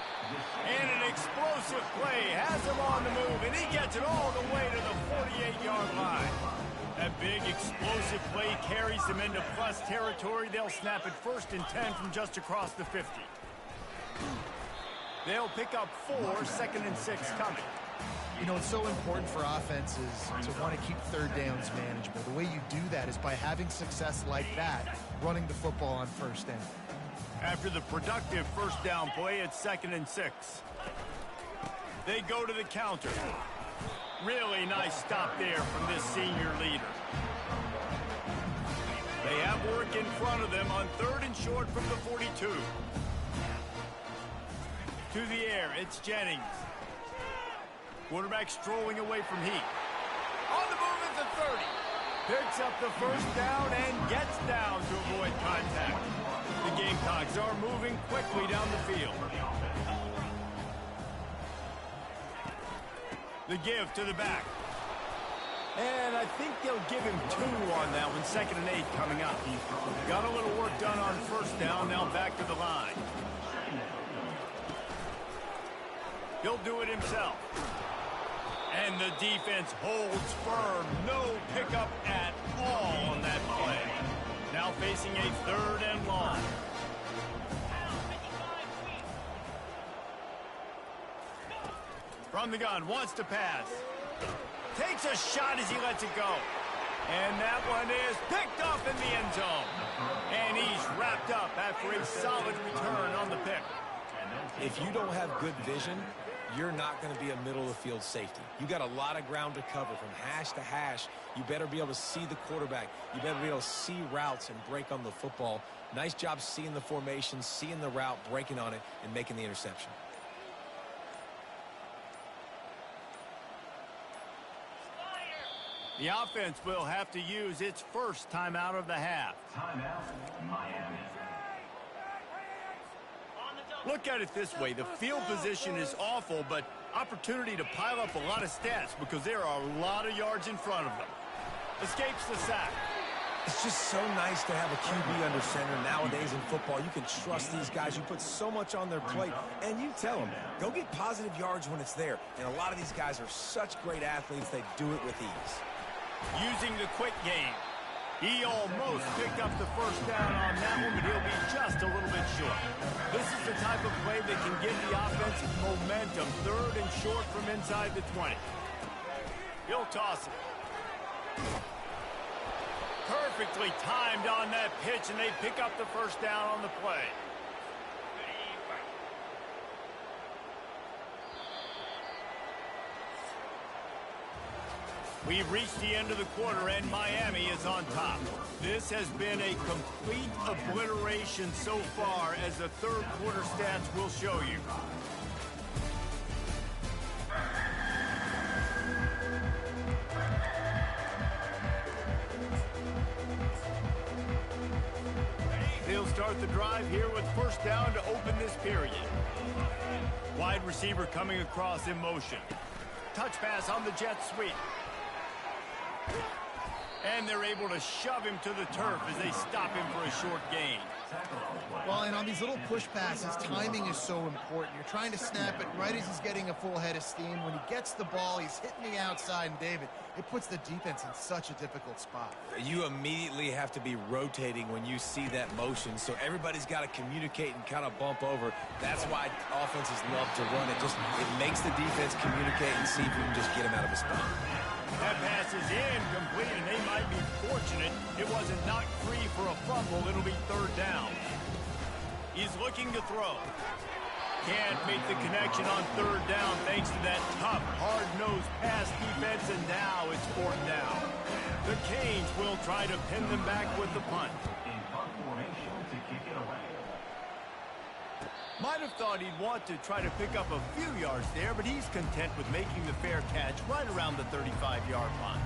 And an explosive play has him on the move, and he gets it all the way to the 48-yard line. That big explosive play carries them into plus territory. They'll snap it 1st and 10 from just across the 50. They'll pick up 4, 2nd and 6 coming. You know, it's so important for offenses to want to keep third downs manageable. The way you do that is by having success like that, running the football on 1st down. After the productive 1st down play, it's 2nd and 6. They go to the counter. Really nice stop there from this senior leader. They have work in front of them on 3rd and short from the 42. To the air, it's Jennings. Quarterback strolling away from Heat. On the move at the 30. Picks up the 1st down and gets down to avoid contact. The Gamecocks are moving quickly down the field. The give to the back. And I think they'll give him 2 on that one. 2nd and 8 coming up. Got a little work done on 1st down. Now back to the line. He'll do it himself. And the defense holds firm. No pickup at all on that play. Now facing a 3rd and long. From the gun, wants to pass. Takes a shot as he lets it go. And that one is picked off in the end zone. And he's wrapped up after a solid return on the pick. If you don't have good vision, you're not going to be a middle-of-the-field safety. You got a lot of ground to cover from hash to hash. You better be able to see the quarterback. You better be able to see routes and break on the football. Nice job seeing the formation, seeing the route, breaking on it, and making the interception. The offense will have to use its 1st timeout of the half. Timeout, Miami. Look at it this way. The field position is awful, but opportunity to pile up a lot of stats because there are a lot of yards in front of them. Escapes the sack. It's just so nice to have a QB under center nowadays in football. You can trust these guys. You put so much on their plate, and you tell them, go get positive yards when it's there. And a lot of these guys are such great athletes, they do it with ease. Using the quick game. He almost picked up the 1st down on that one, but he'll be just a little bit short. This is the type of play that can give the offense momentum. 3rd and short from inside the 20. He'll toss it. Perfectly timed on that pitch, and they pick up the 1st down on the play. We've reached the end of the quarter, and Miami is on top. This has been a complete obliteration so far, as the 3rd quarter stats will show you. They'll start the drive here with 1st down to open this period. Wide receiver coming across in motion. Touch pass on the jet sweep. And they're able to shove him to the turf as they stop him for a short gain. Well, and on these little push passes, timing is so important. You're trying to snap it right as he's getting a full head of steam. When he gets the ball, he's hitting the outside, and David, it puts the defense in such a difficult spot. You immediately have to be rotating when you see that motion, so everybody's got to communicate and kind of bump over. That's why offenses love to run it. It makes the defense communicate and see if we can just get him out of a spot. That pass is incomplete, and they might be fortunate it wasn't knocked free for a fumble. It'll be 3rd down. He's looking to throw. Can't make the connection on 3rd down thanks to that tough, hard-nosed pass defense, and now it's 4th down. The Canes will try to pin them back with the punt. In punt formation to kick it away. Might have thought he'd want to try to pick up a few yards there, but he's content with making the fair catch right around the 35-yard line.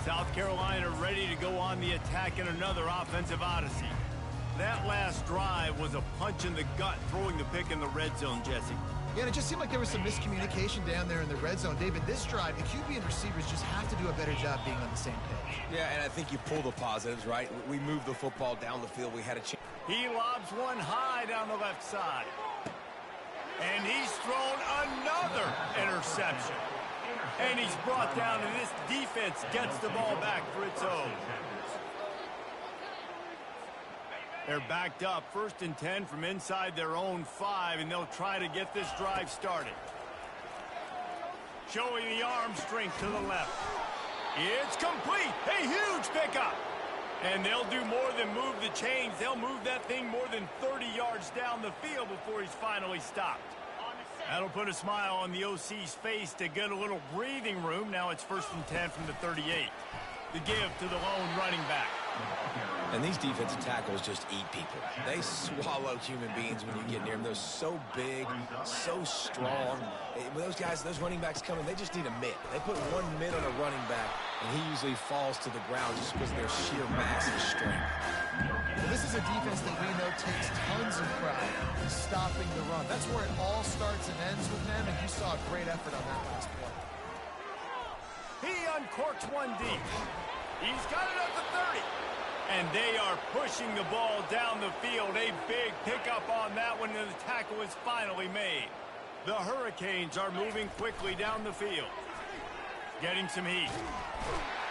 South Carolina ready to go on the attack in another offensive odyssey. That last drive was a punch in the gut, throwing the pick in the red zone, Jesse. Yeah, and it just seemed like there was some miscommunication down there in the red zone. David, this drive, the QB and receivers just have to do a better job being on the same page. Yeah, and I think you pull the positives, right? We moved the football down the field. We had a chance. He lobs one high down the left side. And he's thrown another interception. And he's brought down, and this defense gets the ball back for its own. They're backed up, 1st and 10 from inside their own 5, and they'll try to get this drive started. Showing the arm strength to the left. It's complete. A huge pickup. And they'll do more than move the chains. They'll move that thing more than 30 yards down the field before he's finally stopped. That'll put a smile on the OC's face to get a little breathing room. Now it's 1st and 10 from the 38. The give to the lone running back. And these defensive tackles just eat people. They swallow human beings when you get near them. They're so big, so strong. When those guys, those running backs come in, they just need a mitt. They put one mitt on a running back, and he usually falls to the ground just because of their sheer mass and strength. Well, this is a defense that we know takes tons of pride in stopping the run. That's where it all starts and ends with them, and you saw a great effort on that last play. He uncorks one deep. He's got it up to 30. And they are pushing the ball down the field. A big pickup on that one, and the tackle is finally made. The Hurricanes are moving quickly down the field. Getting some heat.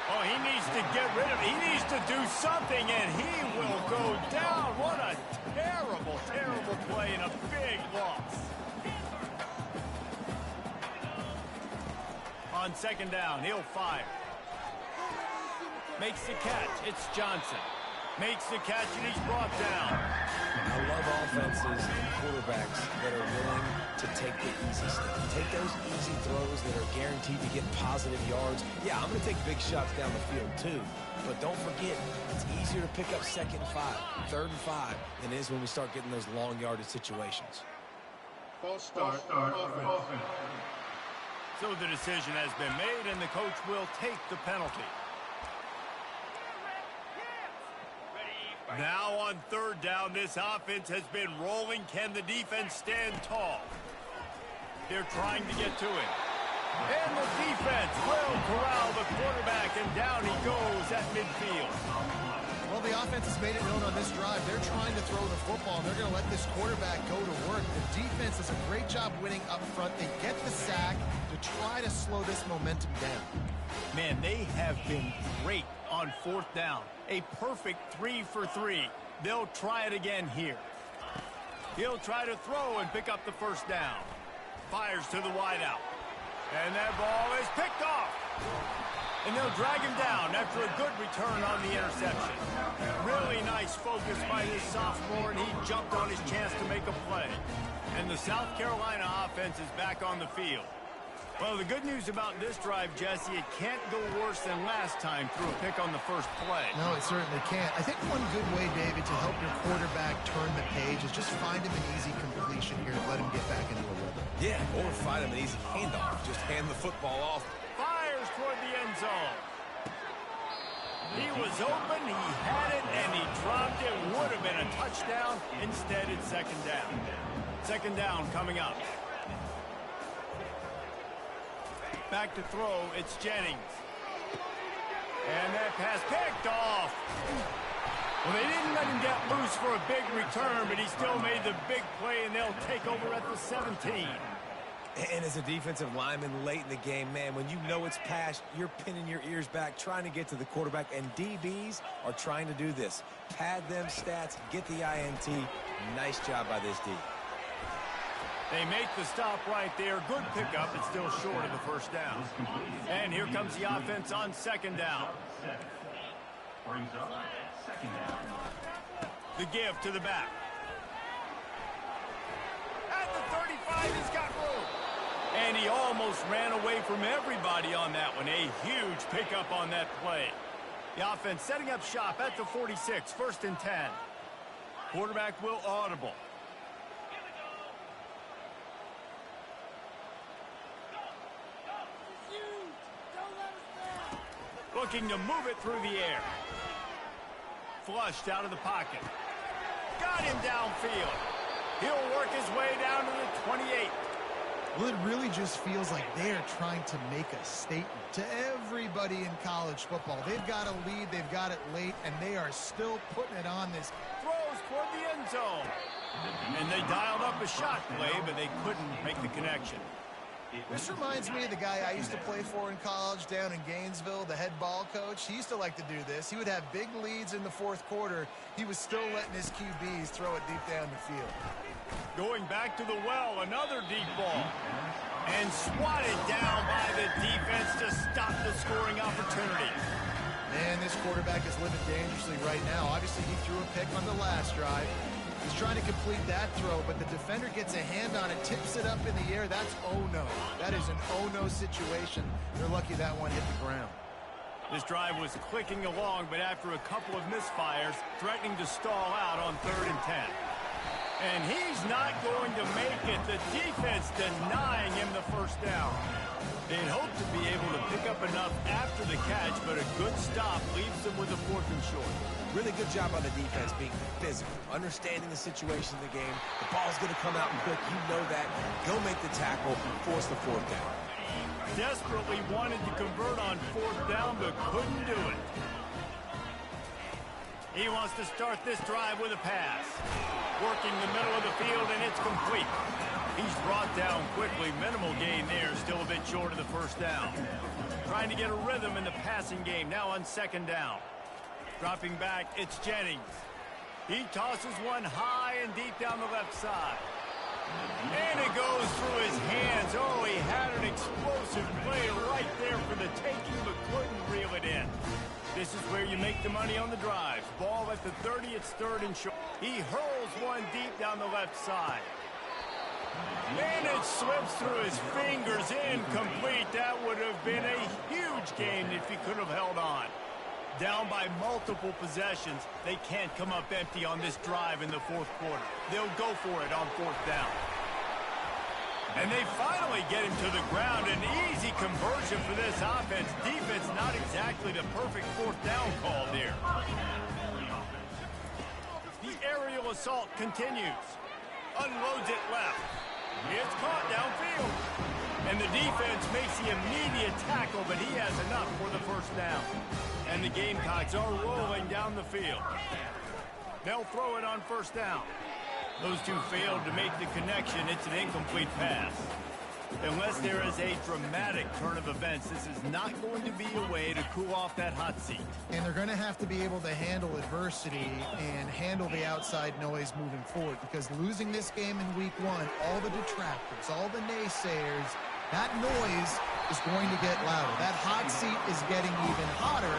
Oh, he needs to get rid of it. He needs to do something, and he will go down. What a terrible, terrible play and a big loss. On 2nd down, he'll fire. Makes the catch. It's Johnson. Makes the catch, and he's brought down. I love offenses and quarterbacks that are willing to take the easy stuff. Take those easy throws that are guaranteed to get positive yards. Yeah, I'm going to take big shots down the field too. But don't forget, it's easier to pick up 2nd and 5, 3rd and 5 than it is when we start getting those long yardage situations. False start offense. So the decision has been made, and the coach will take the penalty. Now on 3rd down, this offense has been rolling. Can the defense stand tall? They're trying to get to it. And the defense will corral the quarterback, and down he goes at midfield. Well, the offense has made it known on this drive. They're trying to throw the football, and they're going to let this quarterback go to work. The defense does a great job winning up front. They get the sack to try to slow this momentum down. Man, they have been great on 4th down. A perfect 3 for 3. They'll try it again here. He'll try to throw and pick up the 1st down. Fires to the wideout. And that ball is picked off. And they'll drag him down after a good return on the interception. Really nice focus by this sophomore, and he jumped on his chance to make a play. And the South Carolina offense is back on the field. Well, the good news about this drive, Jesse, it can't go worse than last time through a pick on the 1st play. No, it certainly can't. I think one good way, David, to help your quarterback turn the page is just find him an easy completion here and let him get back into a rhythm. Yeah, or find him an easy handoff. Just hand the football off. Fires toward the end zone. He was open, he had it, and he dropped it. Would have been a touchdown. Instead, it's 2nd down. 2nd down coming up. Back to throw, it's Jennings. And that pass picked off. Well, they didn't let him get loose for a big return, but he still made the big play, and they'll take over at the 17. And as a defensive lineman late in the game, man, when you know it's past, you're pinning your ears back, trying to get to the quarterback, and DBs are trying to do this. Pad them stats, get the INT. Nice job by this D. They make the stop right there. Good pickup. It's still short of the 1st down. And here comes the offense on 2nd down. Brings up 2nd down. The give to the back. At the 35, he's got room. And he almost ran away from everybody on that one. A huge pickup on that play. The offense setting up shop at the 46, 1st and 10. Quarterback will audible. Looking to move it through the air. Flushed out of the pocket. Got him downfield. He'll work his way down to the 28. Well, it really just feels like they are trying to make a statement to everybody in college football. They've got a lead, they've got it late, and they are still putting it on this. Throws toward the end zone. And they dialed up a shot play, but they couldn't make the connection. This reminds me of the guy I used to play for in college down in Gainesville, the head ball coach. He used to like to do this. He would have big leads in the 4th quarter. He was still letting his QBs throw it deep down the field. Going back to the well, another deep ball. And swatted down by the defense to stop the scoring opportunity. Man, this quarterback is living dangerously right now. Obviously, he threw a pick on the last drive. He's trying to complete that throw, but the defender gets a hand on it, tips it up in the air. That's oh-no. That is an oh-no situation. They're lucky that one hit the ground. This drive was clicking along, but after a couple of misfires, threatening to stall out on 3rd and 10. And he's not going to make it. The defense denying him the 1st down. They'd hope to be able to pick up enough after the catch, but a good stop leaves them with a 4th and short. Really good job on the defense being physical, understanding the situation in the game. The ball's going to come out quick. You know that. Go make the tackle, force the 4th down. Desperately wanted to convert on 4th down, but couldn't do it. He wants to start this drive with a pass. Working the middle of the field, and it's complete. He's brought down quickly. Minimal gain there, still a bit short of the 1st down. Trying to get a rhythm in the passing game, now on 2nd down. Dropping back, it's Jennings. He tosses one high and deep down the left side. And it goes through his hands. Oh, he had an explosive play right there for the taking, but couldn't reel it in. This is where you make the money on the drive. Ball at the 30, it's 3rd and short. He hurls one deep down the left side. And it slips through his fingers, incomplete. That would have been a huge gain if he could have held on. Down by multiple possessions, they can't come up empty on this drive in the 4th quarter. They'll go for it on 4th down. And they finally get him to the ground. An easy conversion for this offense. Defense not exactly the perfect 4th down call there. The aerial assault continues. Unloads it left. It's caught downfield. And the defense makes the immediate tackle, but he has enough for the 1st down. And the Gamecocks are rolling down the field. They'll throw it on 1st down. Those two failed to make the connection. It's an incomplete pass. Unless there is a dramatic turn of events, this is not going to be a way to cool off that hot seat. And they're going to have to be able to handle adversity and handle the outside noise moving forward, because losing this game in week 1, all the detractors, all the naysayers, that noise is going to get louder. That hot seat is getting even hotter.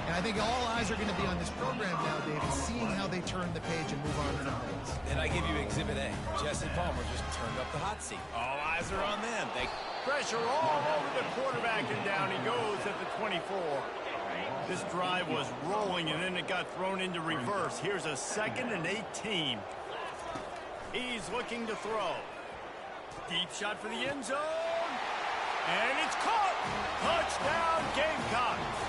And I think all eyes are going to be on this program now, David, seeing how they turn the page and move on to the next. And I give you Exhibit A. Jesse Palmer just turned up the hot seat. All eyes are on them. Pressure all over the quarterback, and down he goes at the 24. This drive was rolling, and then it got thrown into reverse. Here's a 2nd and 18. He's looking to throw. Deep shot for the end zone. And it's caught. Touchdown, Gamecocks.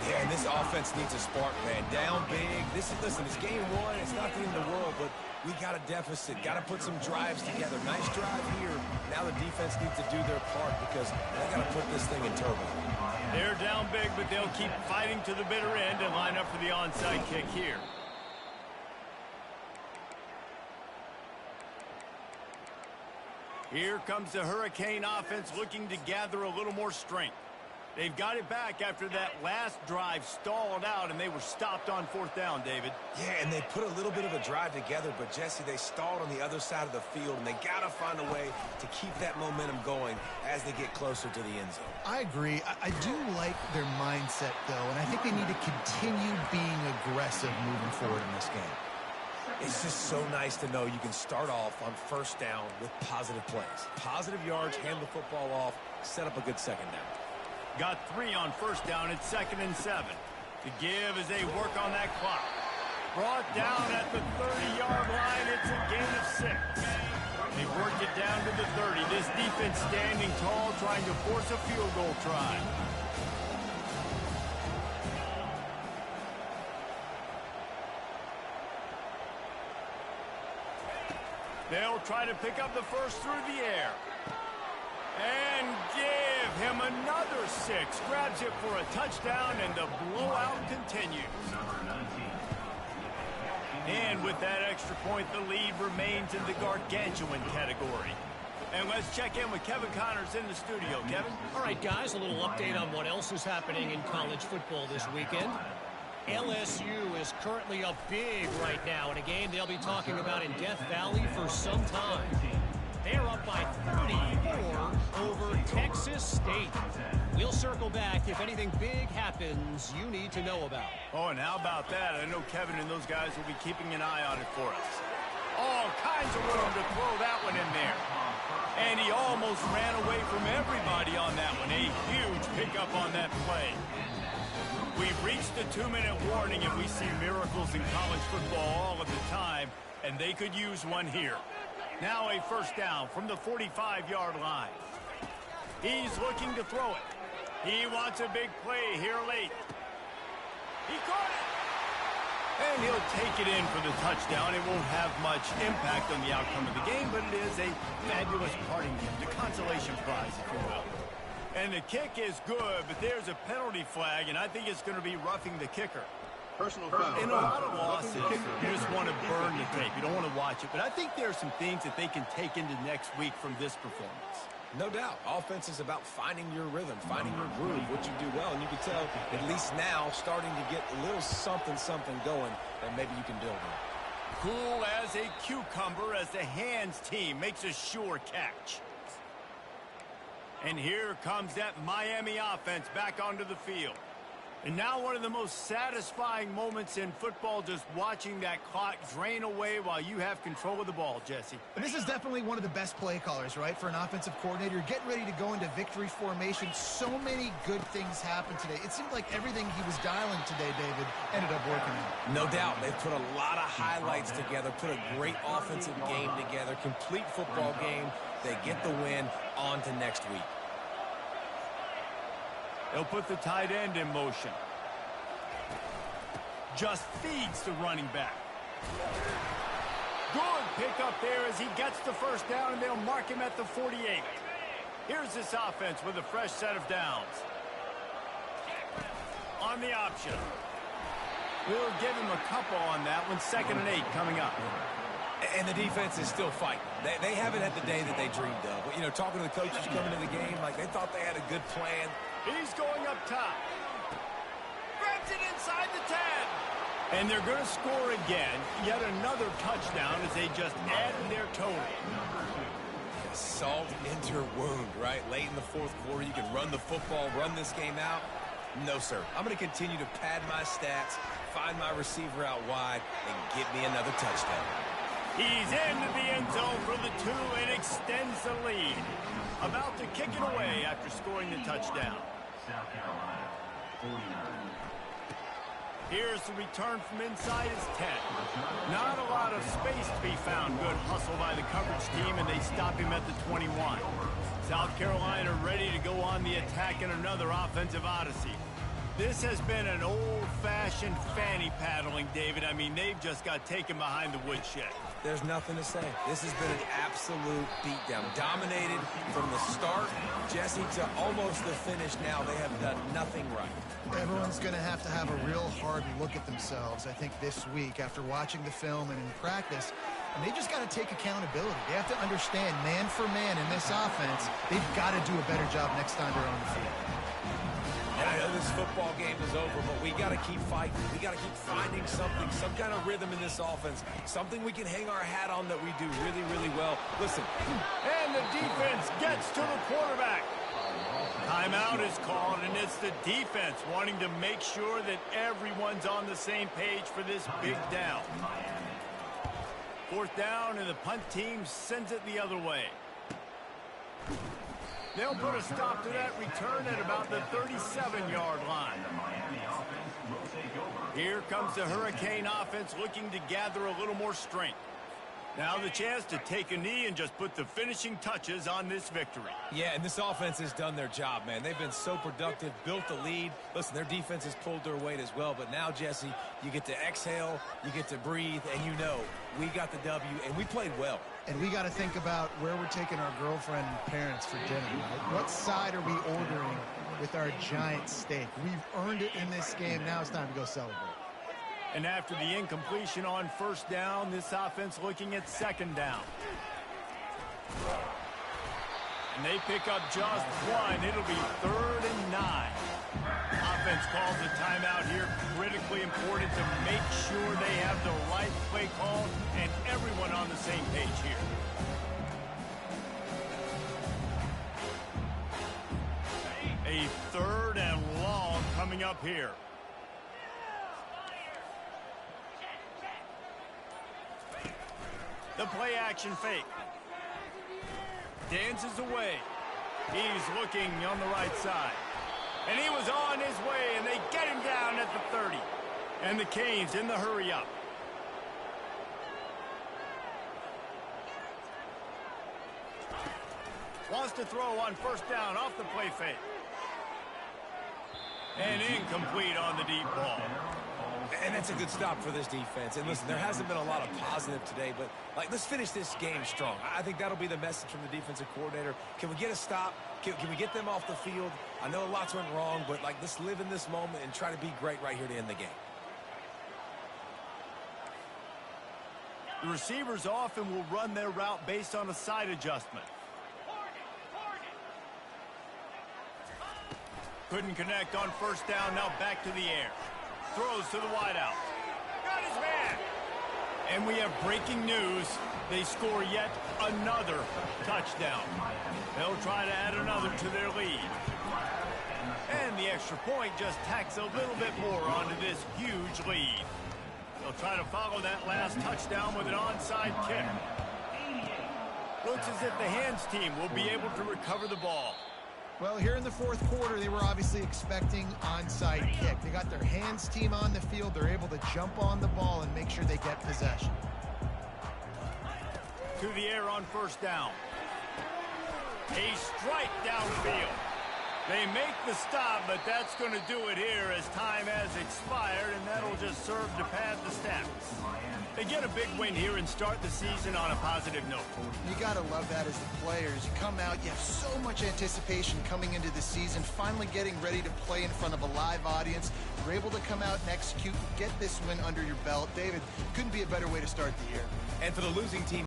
Yeah, and this offense needs a spark, man. Down big. Listen, it's game 1. It's not the end of the world, but we got a deficit. Got to put some drives together. Nice drive here. Now the defense needs to do their part because they got to put this thing in turbo. They're down big, but they'll keep fighting to the bitter end and line up for the onside kick here. Here comes the Hurricane offense looking to gather a little more strength. They've got it back after that last drive stalled out, and they were stopped on 4th down, David. Yeah, and they put a little bit of a drive together, but, Jesse, they stalled on the other side of the field, and they got to find a way to keep that momentum going as they get closer to the end zone. I agree. I do like their mindset, though, and I think they need to continue being aggressive moving forward in this game. It's just so nice to know you can start off on 1st down with positive plays. Positive yards, hand the football off, set up a good 2nd down. Got 3 on first down at 2nd and 7. To give as they work on that clock. Brought down at the 30-yard line. It's a gain of 6. They worked it down to the 30. This defense standing tall, trying to force a field goal try. They'll try to pick up the first through the air. And give him another 6. Grabs it for a touchdown, and the blowout continues. And with that extra point, the lead remains in the gargantuan category. And let's check in with Kevin Connors in the studio. Kevin? All right, guys, a little update on what else is happening in college football this weekend. LSU is currently up big right now in a game they'll be talking about in Death Valley for some time. They're up by 34 over Texas State. We'll circle back if anything big happens you need to know about. Oh, and how about that? I know Kevin and those guys will be keeping an eye on it for us. All kinds of room to throw that one in there. And he almost ran away from everybody on that one. A huge pickup on that play. We've reached the 2-minute warning, and we see miracles in college football all of the time, and they could use one here. Now a first down from the 45-yard line. He's looking to throw it. He wants a big play here late. He caught it. And he'll take it in for the touchdown. It won't have much impact on the outcome of the game, but it is a fabulous parting gift, a consolation prize, if you will. And the kick is good, but there's a penalty flag, and I think it's going to be roughing the kicker. Personal foul. In a lot of losses, you just want to burn the tape. You don't want to watch it. But I think there are some things that they can take into next week from this performance. No doubt. Offense is about finding your rhythm, finding your groove, what you do well. And you can tell, at least now, starting to get a little something going that maybe you can build on. Cool as a cucumber as the hands team makes a sure catch. And here comes that Miami offense back onto the field. And now one of the most satisfying moments in football, just watching that clock drain away while you have control of the ball, Jesse. And this is definitely one of the best play callers, right, for an offensive coordinator. Getting ready to go into victory formation. So many good things happened today. It seemed like everything he was dialing today, David, ended up working out. No doubt. They've put a lot of highlights together, put a great offensive game together, complete football game. They get the win. On to next week. They'll put the tight end in motion. Just feeds the running back. Good pickup there as he gets the first down, and they'll mark him at the 48. Here's this offense with a fresh set of downs. On the option. We'll give him a couple on that one. 2nd and 8 coming up. And the defense is still fighting. They haven't had the day that they dreamed of. You know, talking to the coaches coming into the game, like they thought they had a good plan. He's going up top. Grabs it inside the 10. And they're going to score again. Yet another touchdown as they just added their total. Salt into her wound, right? Late in the fourth quarter, you can run the football, run this game out. No, sir. I'm going to continue to pad my stats, find my receiver out wide, and get me another touchdown. He's into the end zone for the 2 and extends the lead. About to kick it away after scoring the touchdown. South Carolina, 49. Here's the return from inside his 10. Not a lot of space to be found. Good hustle by the coverage team, and they stop him at the 21. South Carolina ready to go on the attack in another offensive odyssey. This has been an old-fashioned fanny paddling, David. I mean, they've just got taken behind the woodshed. There's nothing to say. This has been an absolute beatdown. Dominated from the start, Jesse, to almost the finish now. They have done nothing right. Everyone's going to have a real hard look at themselves, I think, this week after watching the film and in practice. And they just got to take accountability. They have to understand, man for man in this offense, they've got to do a better job next time they're on the field. And I know this football game is over, but we got to keep fighting. We got to keep finding something, some kind of rhythm in this offense, something we can hang our hat on that we do really, really well. Listen. And the defense gets to the quarterback. Timeout is called, and it's the defense wanting to make sure that everyone's on the same page for this big down. 4th down, and the punt team sends it the other way. They'll put a stop to that return at about the 37-yard line. Here comes the Hurricane offense looking to gather a little more strength. Now the chance to take a knee and just put the finishing touches on this victory. Yeah, and this offense has done their job, man. They've been so productive, built the lead. Listen, their defense has pulled their weight as well. But now, Jesse, you get to exhale, you get to breathe, and you know we got the W, and we played well. And we got to think about where we're taking our girlfriend and parents for dinner, right? What side are we ordering with our giant steak? We've earned it in this game. Now it's time to go celebrate. And after the incompletion on first down, this offense looking at second down. And they pick up just one. It'll be 3rd and 9. Offense calls a timeout here. Critically important to make sure they have the right play call and everyone on the same page here. A 3rd and long coming up here. The play action fake. Dances away. He's looking on the right side. And he was on his way, and they get him down at the 30. And the Canes in the hurry up. Wants to throw on first down off the play fake. And incomplete on the deep ball. And that's a good stop for this defense. And listen, there hasn't been a lot of positive today, but let's finish this game strong. I think that'll be the message from the defensive coordinator. Can we get a stop? Can we get them off the field? I know lots went wrong, but let's live in this moment and try to be great right here to end the game. The receivers often will run their route based on a side adjustment. Couldn't connect on first down, now back to the air. Throws to the wideout. Got his man. And we have breaking news. They score yet another touchdown. They'll try to add another to their lead. And the extra point just tacks a little bit more onto this huge lead. They'll try to follow that last touchdown with an onside kick. Looks as if the hands team will be able to recover the ball. Well, here in the fourth quarter, they were obviously expecting onside kick. They got their hands team on the field. They're able to jump on the ball and make sure they get possession. To the air on first down. A strike downfield. They make the stop, but that's going to do it here as time has expired, and that'll just serve to pad the stats. They get a big win here and start the season on a positive note. You got to love that as the players. You come out, you have so much anticipation coming into the season, finally getting ready to play in front of a live audience. You're able to come out and execute, get this win under your belt. David, couldn't be a better way to start the year. And for the losing team,